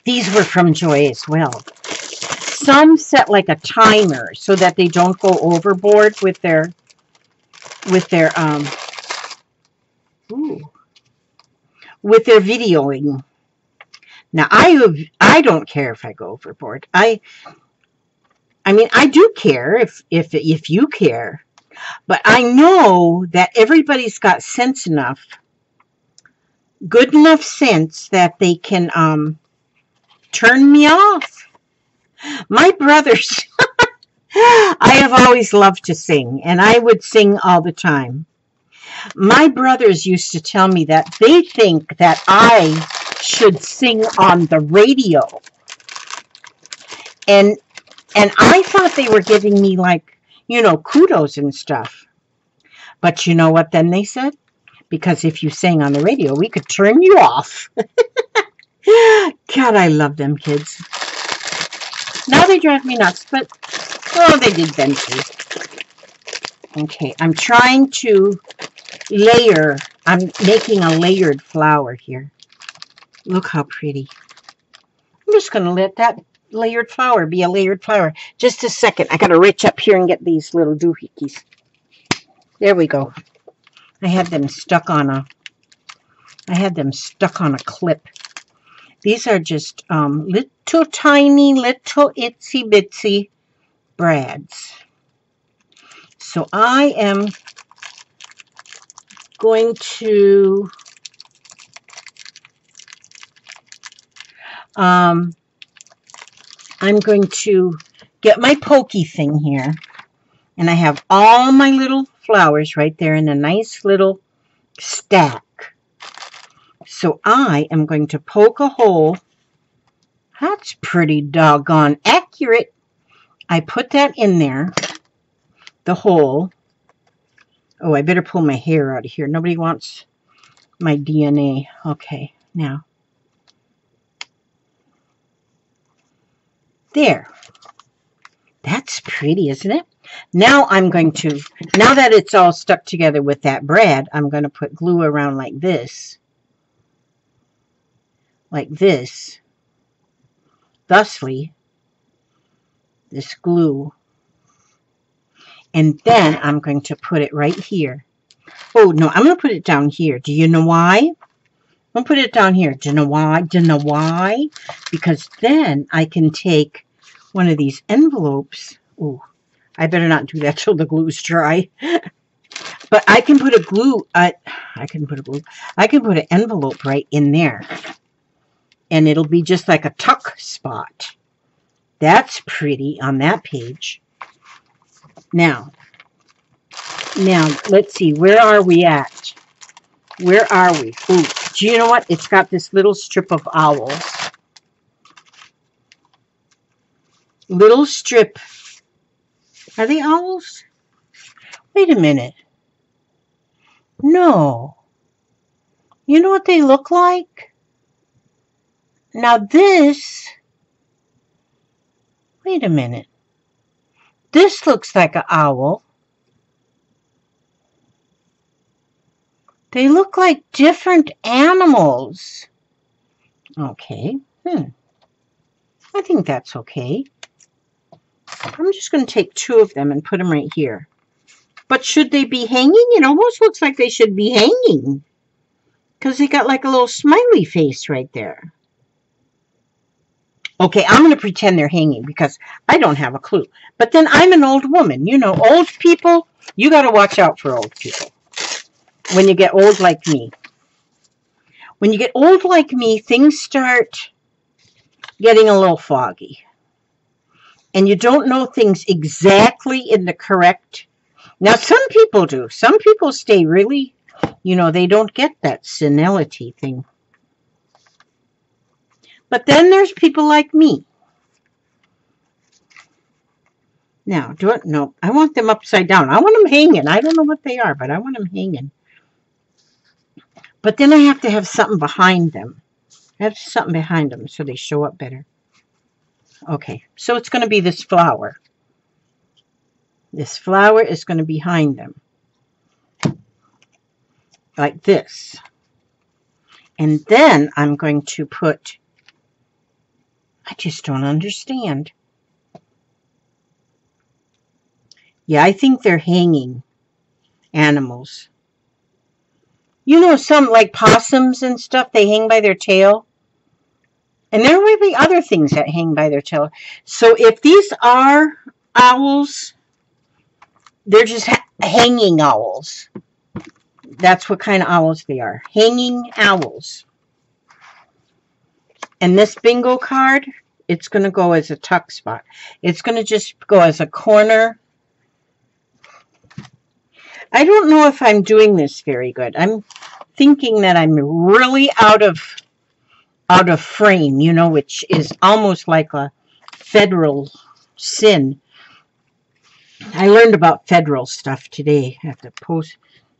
these were from Joy as well. Some set like a timer so that they don't go overboard with their videoing. Now I don't care if I go overboard. I mean I do care if you care, but I know that everybody's got sense enough, good enough sense that they can turn me off. My brothers, I have always loved to sing, and I would sing all the time. My brothers used to tell me that they think that I should sing on the radio. And I thought they were giving me, like, you know, kudos and stuff. But you know what then they said? Because if you sang on the radio, we could turn you off. God, I love them kids. Now they drive me nuts, but, oh, they did then too. Okay, I'm trying to layer. I'm making a layered flower here. Look how pretty. I'm just going to let that layered flower be a layered flower. Just a second. I got to reach up here and get these little doohickeys. There we go. I had them stuck on a clip. These are just little tiny, little itsy bitsy brads. So I am going to get my pokey thing here, and I have all my little flowers right there in a nice little stack. So I am going to poke a hole. That's pretty doggone accurate. I put that in there, the hole. Oh, I better pull my hair out of here. Nobody wants my DNA. Okay, now. There. That's pretty, isn't it? Now I'm going to, now that it's all stuck together with that brad, I'm going to put glue around like this. Like this. Thusly, this glue. And then I'm going to put it right here. Oh, no, I'm going to put it down here. Do you know why? I'm going to put it down here. Do you know why? Do you know why? Because then I can take one of these envelopes. Oh, I better not do that till the glue's dry. But I can put a glue, I can put an envelope right in there. And it'll be just like a tuck spot. That's pretty on that page. Now, let's see. Where are we at? Where are we? Ooh, do you know what? It's got this little strip of owls. Little strip. Are they owls? Wait a minute. No. You know what they look like? Now this, wait a minute. This looks like an owl. They look like different animals. Okay. I think that's okay. I'm just going to take 2 of them and put them right here. But should they be hanging? It almost looks like they should be hanging. Because they got like a little smiley face right there. Okay, I'm going to pretend they're hanging because I don't have a clue. But then I'm an old woman. You know, old people, you got to watch out for old people. When you get old like me. When you get old like me, things start getting a little foggy. And you don't know things exactly in the correct. Now, some people do. Some people stay really, you know, they don't get that senility thing. But then there's people like me. Now, no, I want them upside down. I want them hanging. I don't know what they are, but I want them hanging. But then I have to have something behind them. I have something behind them so they show up better. Okay, so it's going to be this flower. This flower is going to be behind them. Like this. And then I'm going to put, I just don't understand. Yeah, I think they're hanging animals. You know, some like possums and stuff, they hang by their tail. And there may be other things that hang by their tail. So if these are owls, they're just hanging owls. That's what kind of owls they are. Hanging owls. And this bingo card, it's going to go as a tuck spot. It's going to just go as a corner. I don't know if I'm doing this very good. I'm thinking that I'm really out of frame, you know, which is almost like a federal sin. I learned about federal stuff today at the post,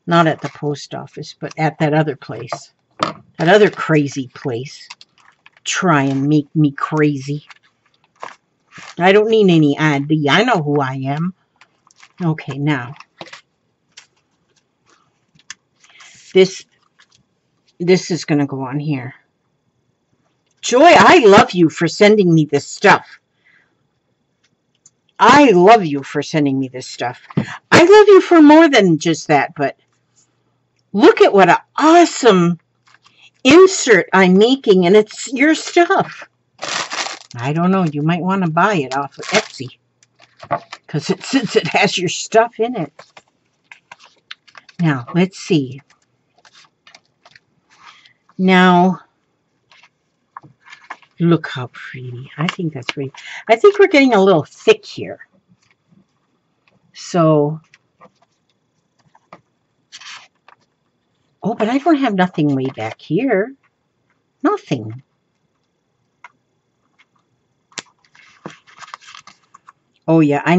not at the post office, but at that other place, that other crazy place. Try and make me crazy. I don't need any ID. I know who I am. Okay, now this is going to go on here. Joy, I love you for sending me this stuff. I love you for sending me this stuff. I love you for more than just that, but look at what an awesome insert I'm making, and it's your stuff. I don't know. You might want to buy it off of Etsy because since it has your stuff in it. Now, let's see. Now, look how pretty. I think that's pretty. I think we're getting a little thick here. So, oh, but I don't have nothing way back here. Nothing. Oh, yeah, I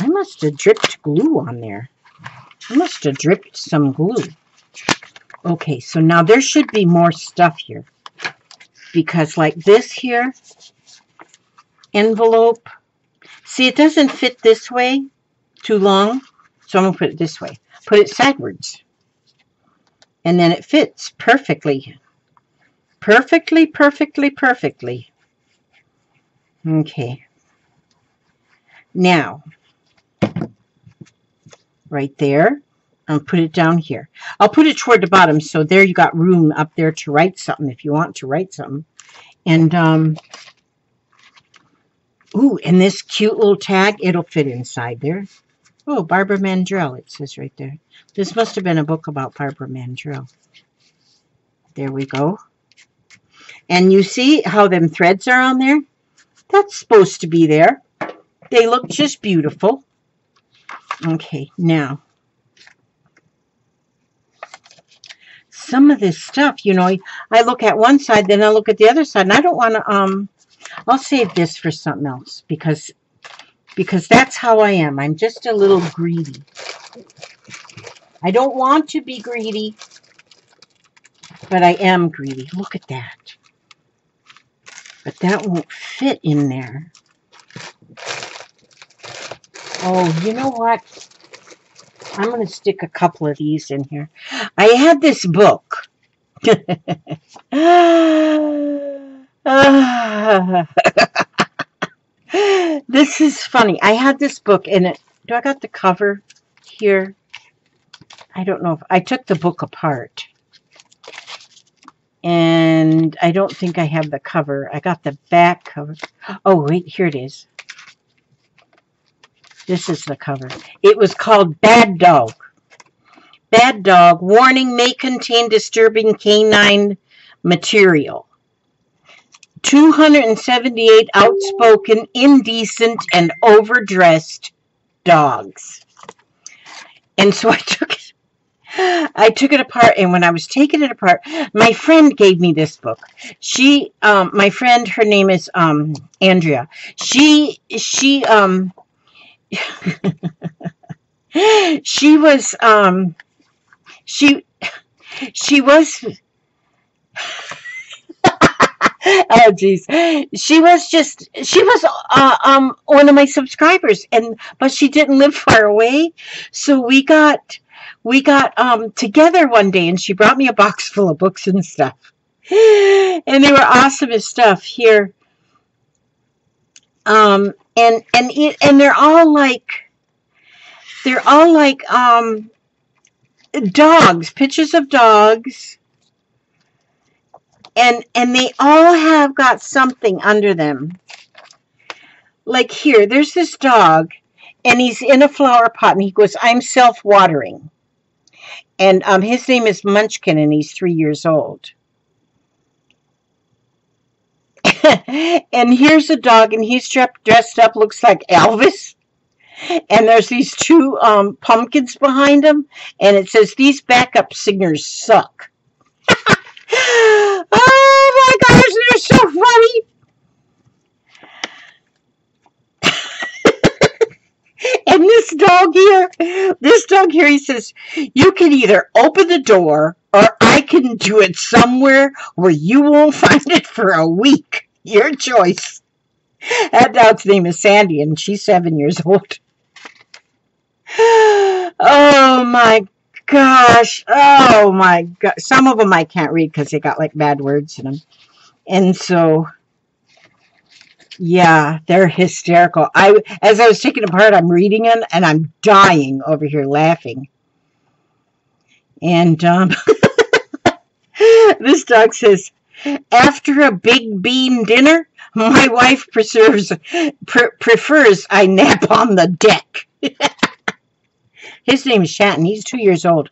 must have dripped glue on there. I must have dripped some glue. Okay, so now there should be more stuff here. Because like this here, envelope, see, it doesn't fit this way too long, so I'm going to put it this way. Put it sideways. And then it fits perfectly. Perfectly, perfectly, perfectly. Okay. Now, right there, I'll put it down here. I'll put it toward the bottom, so there you got room up there to write something if you want to write something. And, ooh, and this cute little tag, it'll fit inside there. Oh, Barbara Mandrell, it says right there. This must have been a book about Barbara Mandrell. There we go. And you see how them threads are on there? That's supposed to be there. They look just beautiful. Okay, now. Some of this stuff, you know, I look at one side, then I look at the other side, and I don't want to, I'll save this for something else, because that's how I am. I'm just a little greedy. I don't want to be greedy. But I am greedy. Look at that. But that won't fit in there. Oh, you know what? I'm going to stick a couple of these in here. I had this book. This is funny. I had this book in it. Do I got the cover here? I don't know if I took the book apart. And I don't think I have the cover. I got the back cover. Oh, wait, here it is. This is the cover. It was called Bad Dog. Bad Dog. Warning, may contain disturbing canine material. 278 outspoken, indecent, and overdressed dogs. And so I took it apart, and when I was taking it apart, my friend gave me this book. My friend, her name is Andrea. She was oh geez, she was one of my subscribers, but she didn't live far away, so we got together one day, and she brought me a box full of books and stuff, and they were awesome as stuff here. And they're all like dogs, pictures of dogs, and they all have got something under them. Like here, there's this dog, and he's in a flower pot, and he goes, "I'm self-watering." And his name is Munchkin, and he's 3 years old. And here's a dog, and he's dressed up, looks like Elvis. And there's these two pumpkins behind him, and it says, "These backup singers suck." Oh my gosh, they're so funny. And this dog here, he says, "You can either open the door, or I can do it somewhere where you won't find it for a week. Your choice." That dog's name is Sandy, and she's 7 years old. Oh my gosh. Oh my God. Some of them I can't read because they got like bad words in them. And so, yeah, they're hysterical. As I was taking it apart, I'm reading them, and I'm dying over here laughing. And this dog says, "After a big bean dinner, my wife prefers I nap on the deck." His name is Shanton. He's 2 years old.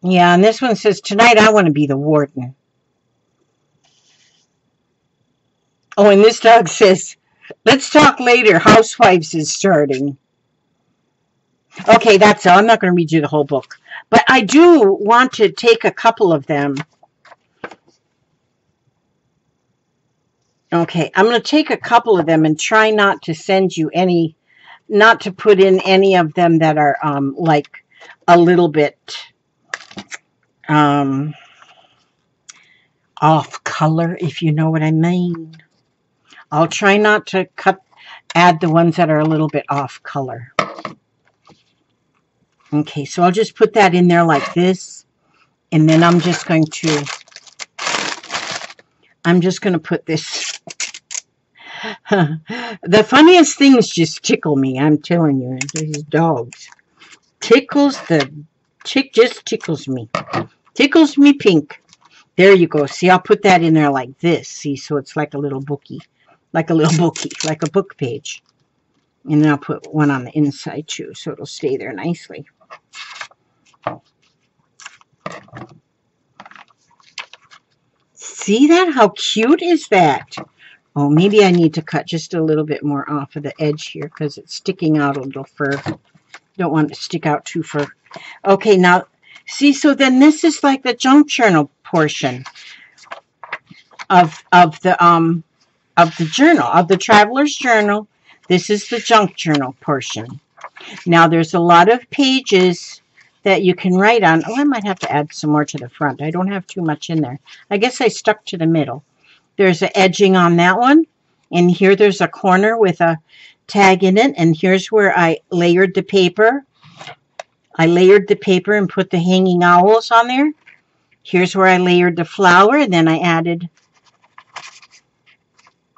Yeah, and this one says, "Tonight I want to be the warden." Oh, and this dog says, "Let's talk later. Housewives is starting." Okay, that's all. I'm not going to read you the whole book. But I do want to take a couple of them. Okay, I'm going to take a couple of them and try not to send you any, not to put in any of them that are like a little bit off color, if you know what I mean. I'll try not to add the ones that are a little bit off color. Okay, so I'll just put that in there like this, and then I'm just going to put this. The funniest things just tickle me, I'm telling you. These dogs. Just tickles me. Tickles me pink. There you go. See, I'll put that in there like this. See, so it's like a little bookie. Like a book page. And then I'll put one on the inside too, so it'll stay there nicely. See that? How cute is that? Oh, maybe I need to cut just a little bit more off of the edge here because it's sticking out a little fur. Don't want it to stick out too far. Okay, now, see, so then this is like the junk journal portion of the journal, of the traveler's journal. This is the junk journal portion. Now, there's a lot of pages that you can write on. Oh, I might have to add some more to the front. I don't have too much in there. I guess I stuck to the middle. There's an edging on that one. And here there's a corner with a tag in it. And here's where I layered the paper. I layered the paper and put the hanging owls on there. Here's where I layered the flower. And then I added,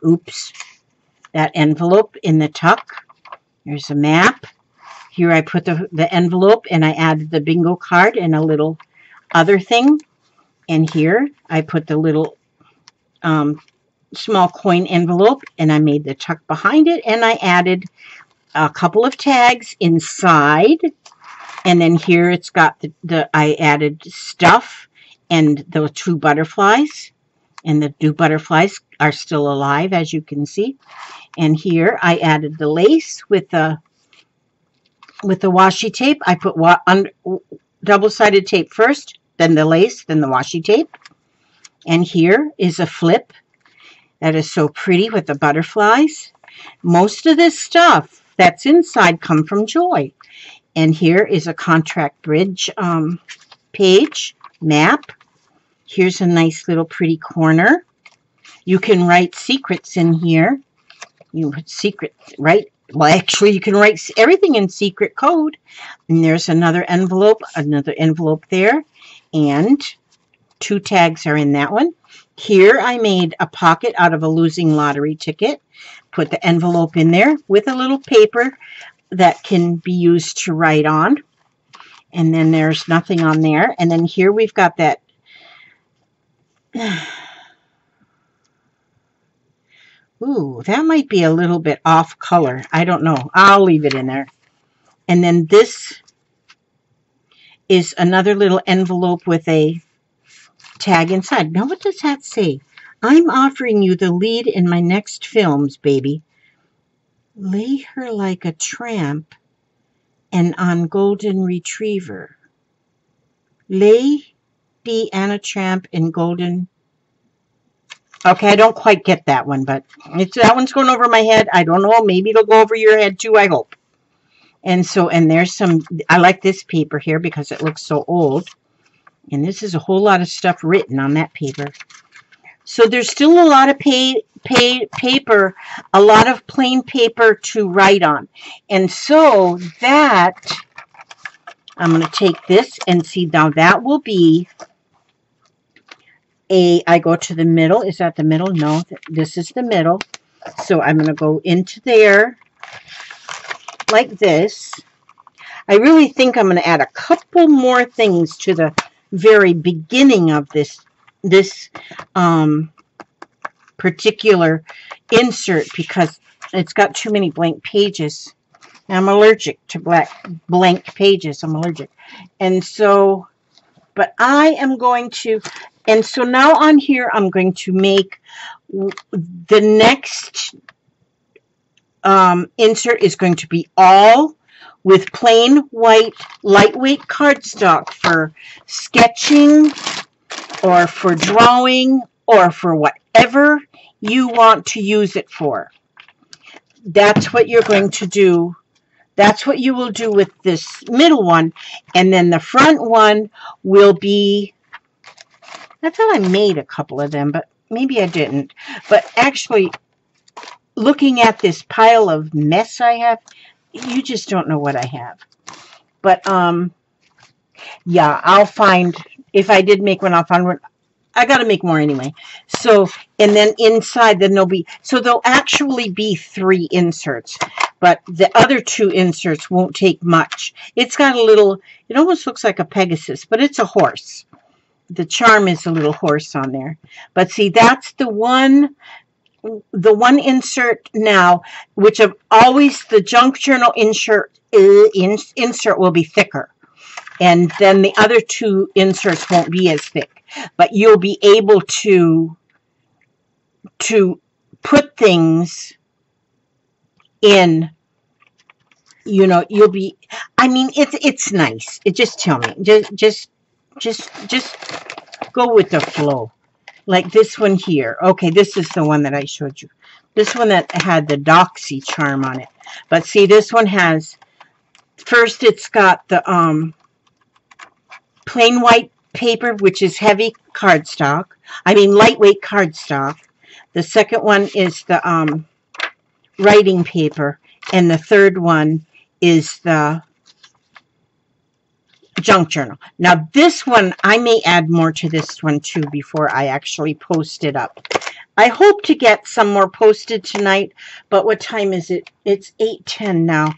oops, that envelope in the tuck. There's a map. Here I put the envelope and I added the bingo card and a little other thing. And here I put the little small coin envelope and I made the tuck behind it and I added a couple of tags inside. And then here it's got I added stuff and the 2 butterflies. And the 2 butterflies are still alive, as you can see. And here I added the lace with the washi tape. I put double-sided tape first, then the lace, then the washi tape. And here is a flip that is so pretty with the butterflies. Most of this stuff that's inside come from Joy. And here is a contract bridge page map. Here's a nice little pretty corner. You can write secrets in here. You put secret, right? Well, actually, you can write everything in secret code. And there's another envelope there. And 2 tags are in that one. Here I made a pocket out of a losing lottery ticket. Put the envelope in there with a little paper that can be used to write on. And then there's nothing on there. And then here we've got that. Ooh, that might be a little bit off color. I don't know. I'll leave it in there. And then this is another little envelope with a tag inside. Now, what does that say? I'm offering you the lead in my next films, baby. Lay her like a tramp and on golden retriever. Lady and a tramp in golden. Okay, I don't quite get that one, but that one's going over my head. I don't know. Maybe it'll go over your head too, I hope. And there's some, I like this paper here because it looks so old. And this is a whole lot of stuff written on that paper. So there's still a lot of paper, a lot of plain paper to write on. And so that, I'm going to take this and see, now that will be I go to the middle. Is that the middle? No, this is the middle. So I'm going to go into there like this. I really think I'm going to add a couple more things to the very beginning of this particular insert because it's got too many blank pages. I'm allergic to blank pages. I'm allergic. And so, but I am going to, and so now on here, I'm going to make the next insert is going to be all with plain white lightweight cardstock for sketching or for drawing or for whatever you want to use it for. That's what you're going to do. That's what you will do with this middle one. And then the front one will be, I thought I made a couple of them, but maybe I didn't. But actually, looking at this pile of mess I have, you just don't know what I have. But, yeah, I'll find, if I did make one, I'll find one. I got to make more anyway. So, and then inside, then there'll actually be 3 inserts. But the other 2 inserts won't take much. It's got a little, it almost looks like a Pegasus, but it's a horse. The charm is a little horse on there. But see, that's the one insert now, which of always the junk journal insert will be thicker. And then the other 2 inserts won't be as thick. But you'll be able to put things in, you know, you'll be, I mean, it's nice. Just tell me. Just go with the flow. Like this one here. Okay, this is the one that I showed you. This one that had the doxy charm on it. But see, this one has, first it's got the, plain white paper, which is heavy cardstock. I mean lightweight cardstock. The second one is the writing paper, and the third one is the junk journal. Now this one, I may add more to this one too before I actually post it up. I hope to get some more posted tonight, but what time is it? It's 8:10 now.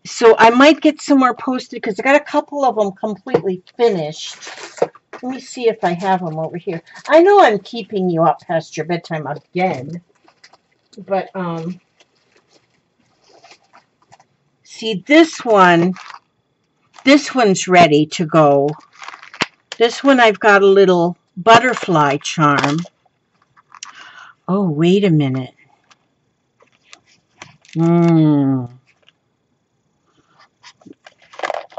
So I might get some more posted because I got a couple of them completely finished. Let me see if I have them over here. I know I'm keeping you up past your bedtime again, but see this one's ready to go. This one I've got a little butterfly charm. Oh, wait a minute.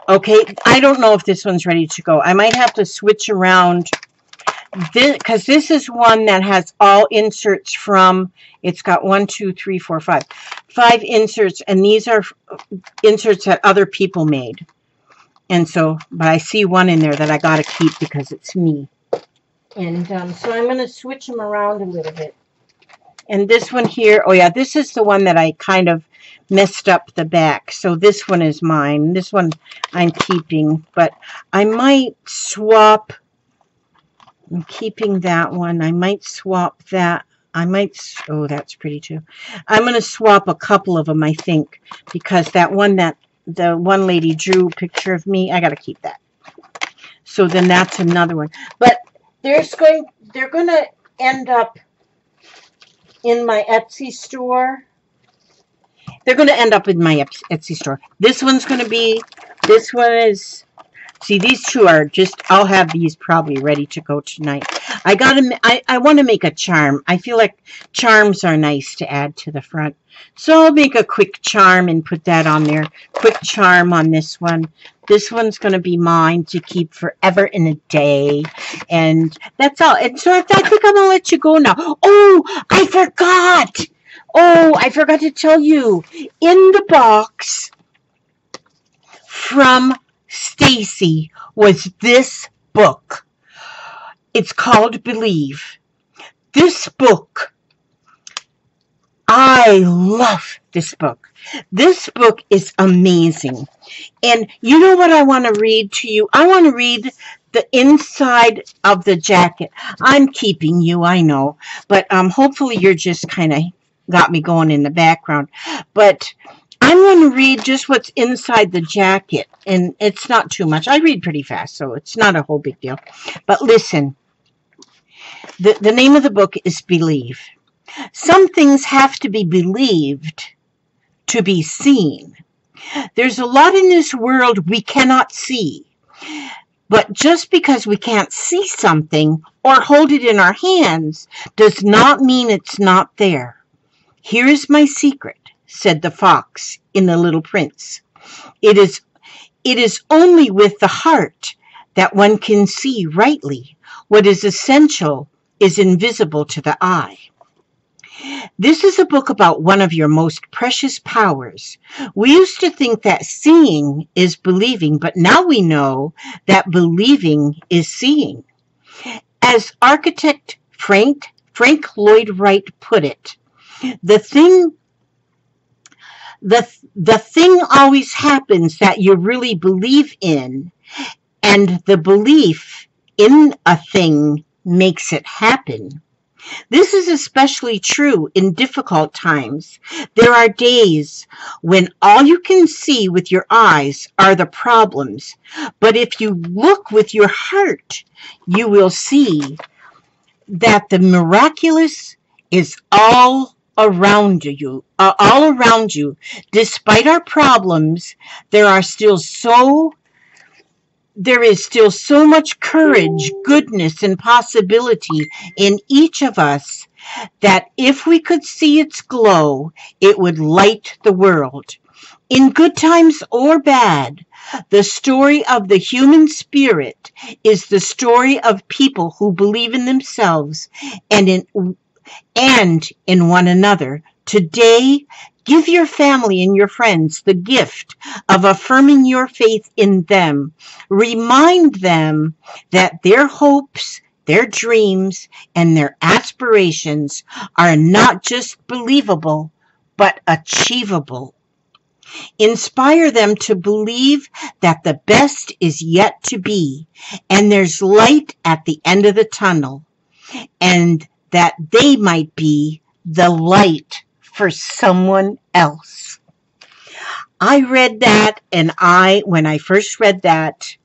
Okay, I don't know if this one's ready to go. I might have to switch around this, because this is one that has all inserts from, it's got 1, 2, 3, 4, 5. 5 inserts, and these are inserts that other people made. And so, but I see one in there that I got to keep because it's me. And so I'm going to switch them around a little bit. And this one here, oh yeah, this is the one that I kind of messed up the back. So this one is mine. This one I'm keeping, but I might swap. I'm keeping that one. I might swap that. I might, oh, that's pretty too. I'm going to swap a couple of them, I think, because that one that the one lady drew a picture of me, I got to keep that. So then that's another one. But they're going to end up in my Etsy store. They're going to end up in my Etsy store. This one's going to be, this one is, see, these two are just, I'll have these probably ready to go tonight. I want to make a charm. I feel like charms are nice to add to the front. So I'll make a quick charm and put that on there. Quick charm on this one. This one's going to be mine to keep forever and a day. And that's all. And so I think I'm going to let you go now. Oh, I forgot. Oh, I forgot to tell you. In the box from Stacy was this book. It's called Believe. This book, I love this book. This book is amazing. And you know what I want to read to you? I want to read the inside of the jacket. I'm keeping you, I know. But hopefully you're just kind of got me going in the background. But I'm going to read just what's inside the jacket. And it's not too much. I read pretty fast, so it's not a whole big deal. But listen, the name of the book is Believe. Some things have to be believed to be seen. There's a lot in this world we cannot see. But just because we can't see something or hold it in our hands does not mean it's not there. Here is my secret, said the fox in The Little Prince. It is only with the heart that one can see rightly. What is essential is invisible to the eye. This is a book about one of your most precious powers. We used to think that seeing is believing, but now we know that believing is seeing. As architect Frank Lloyd Wright put it, the thing always happens that you really believe in, and the belief in a thing makes it happen. This is especially true in difficult times. There are days when all you can see with your eyes are the problems. But if you look with your heart, you will see that the miraculous is all around you. Despite our problems, there is still so much courage, goodness, and possibility in each of us that if we could see its glow, it would light the world. In good times or bad, the story of the human spirit is the story of people who believe in themselves and in one another. Today, Give your family and your friends the gift of affirming your faith in them. Remind them that their hopes, their dreams, and their aspirations are not just believable, but achievable. Inspire them to believe that the best is yet to be, and there's light at the end of the tunnel, and that they might be the light for someone else. I read that, and when I first read that,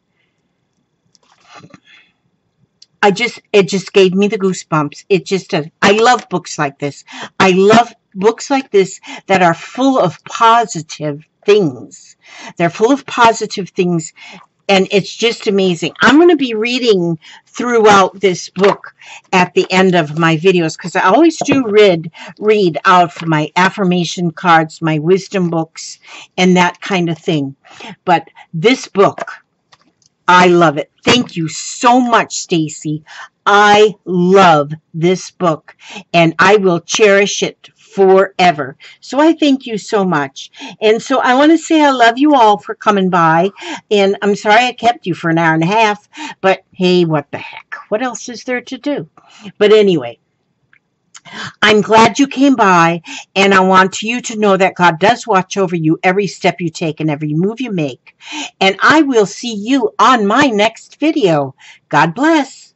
it just gave me the goosebumps. I love books like this. I love books like this that are full of positive things. They're full of positive things, and it's just amazing. I'm going to be reading throughout this book at the end of my videos, because I always do read out of my affirmation cards, my wisdom books, and that kind of thing. But this book, I love it. Thank you so much, Stacy. I love this book, and I will cherish it forever. So I thank you so much. And so I want to say I love you all for coming by. And I'm sorry I kept you for an hour and a half, but hey, what the heck? What else is there to do? But anyway, I'm glad you came by, and I want you to know that God does watch over you every step you take and every move you make. And I will see you on my next video. God bless.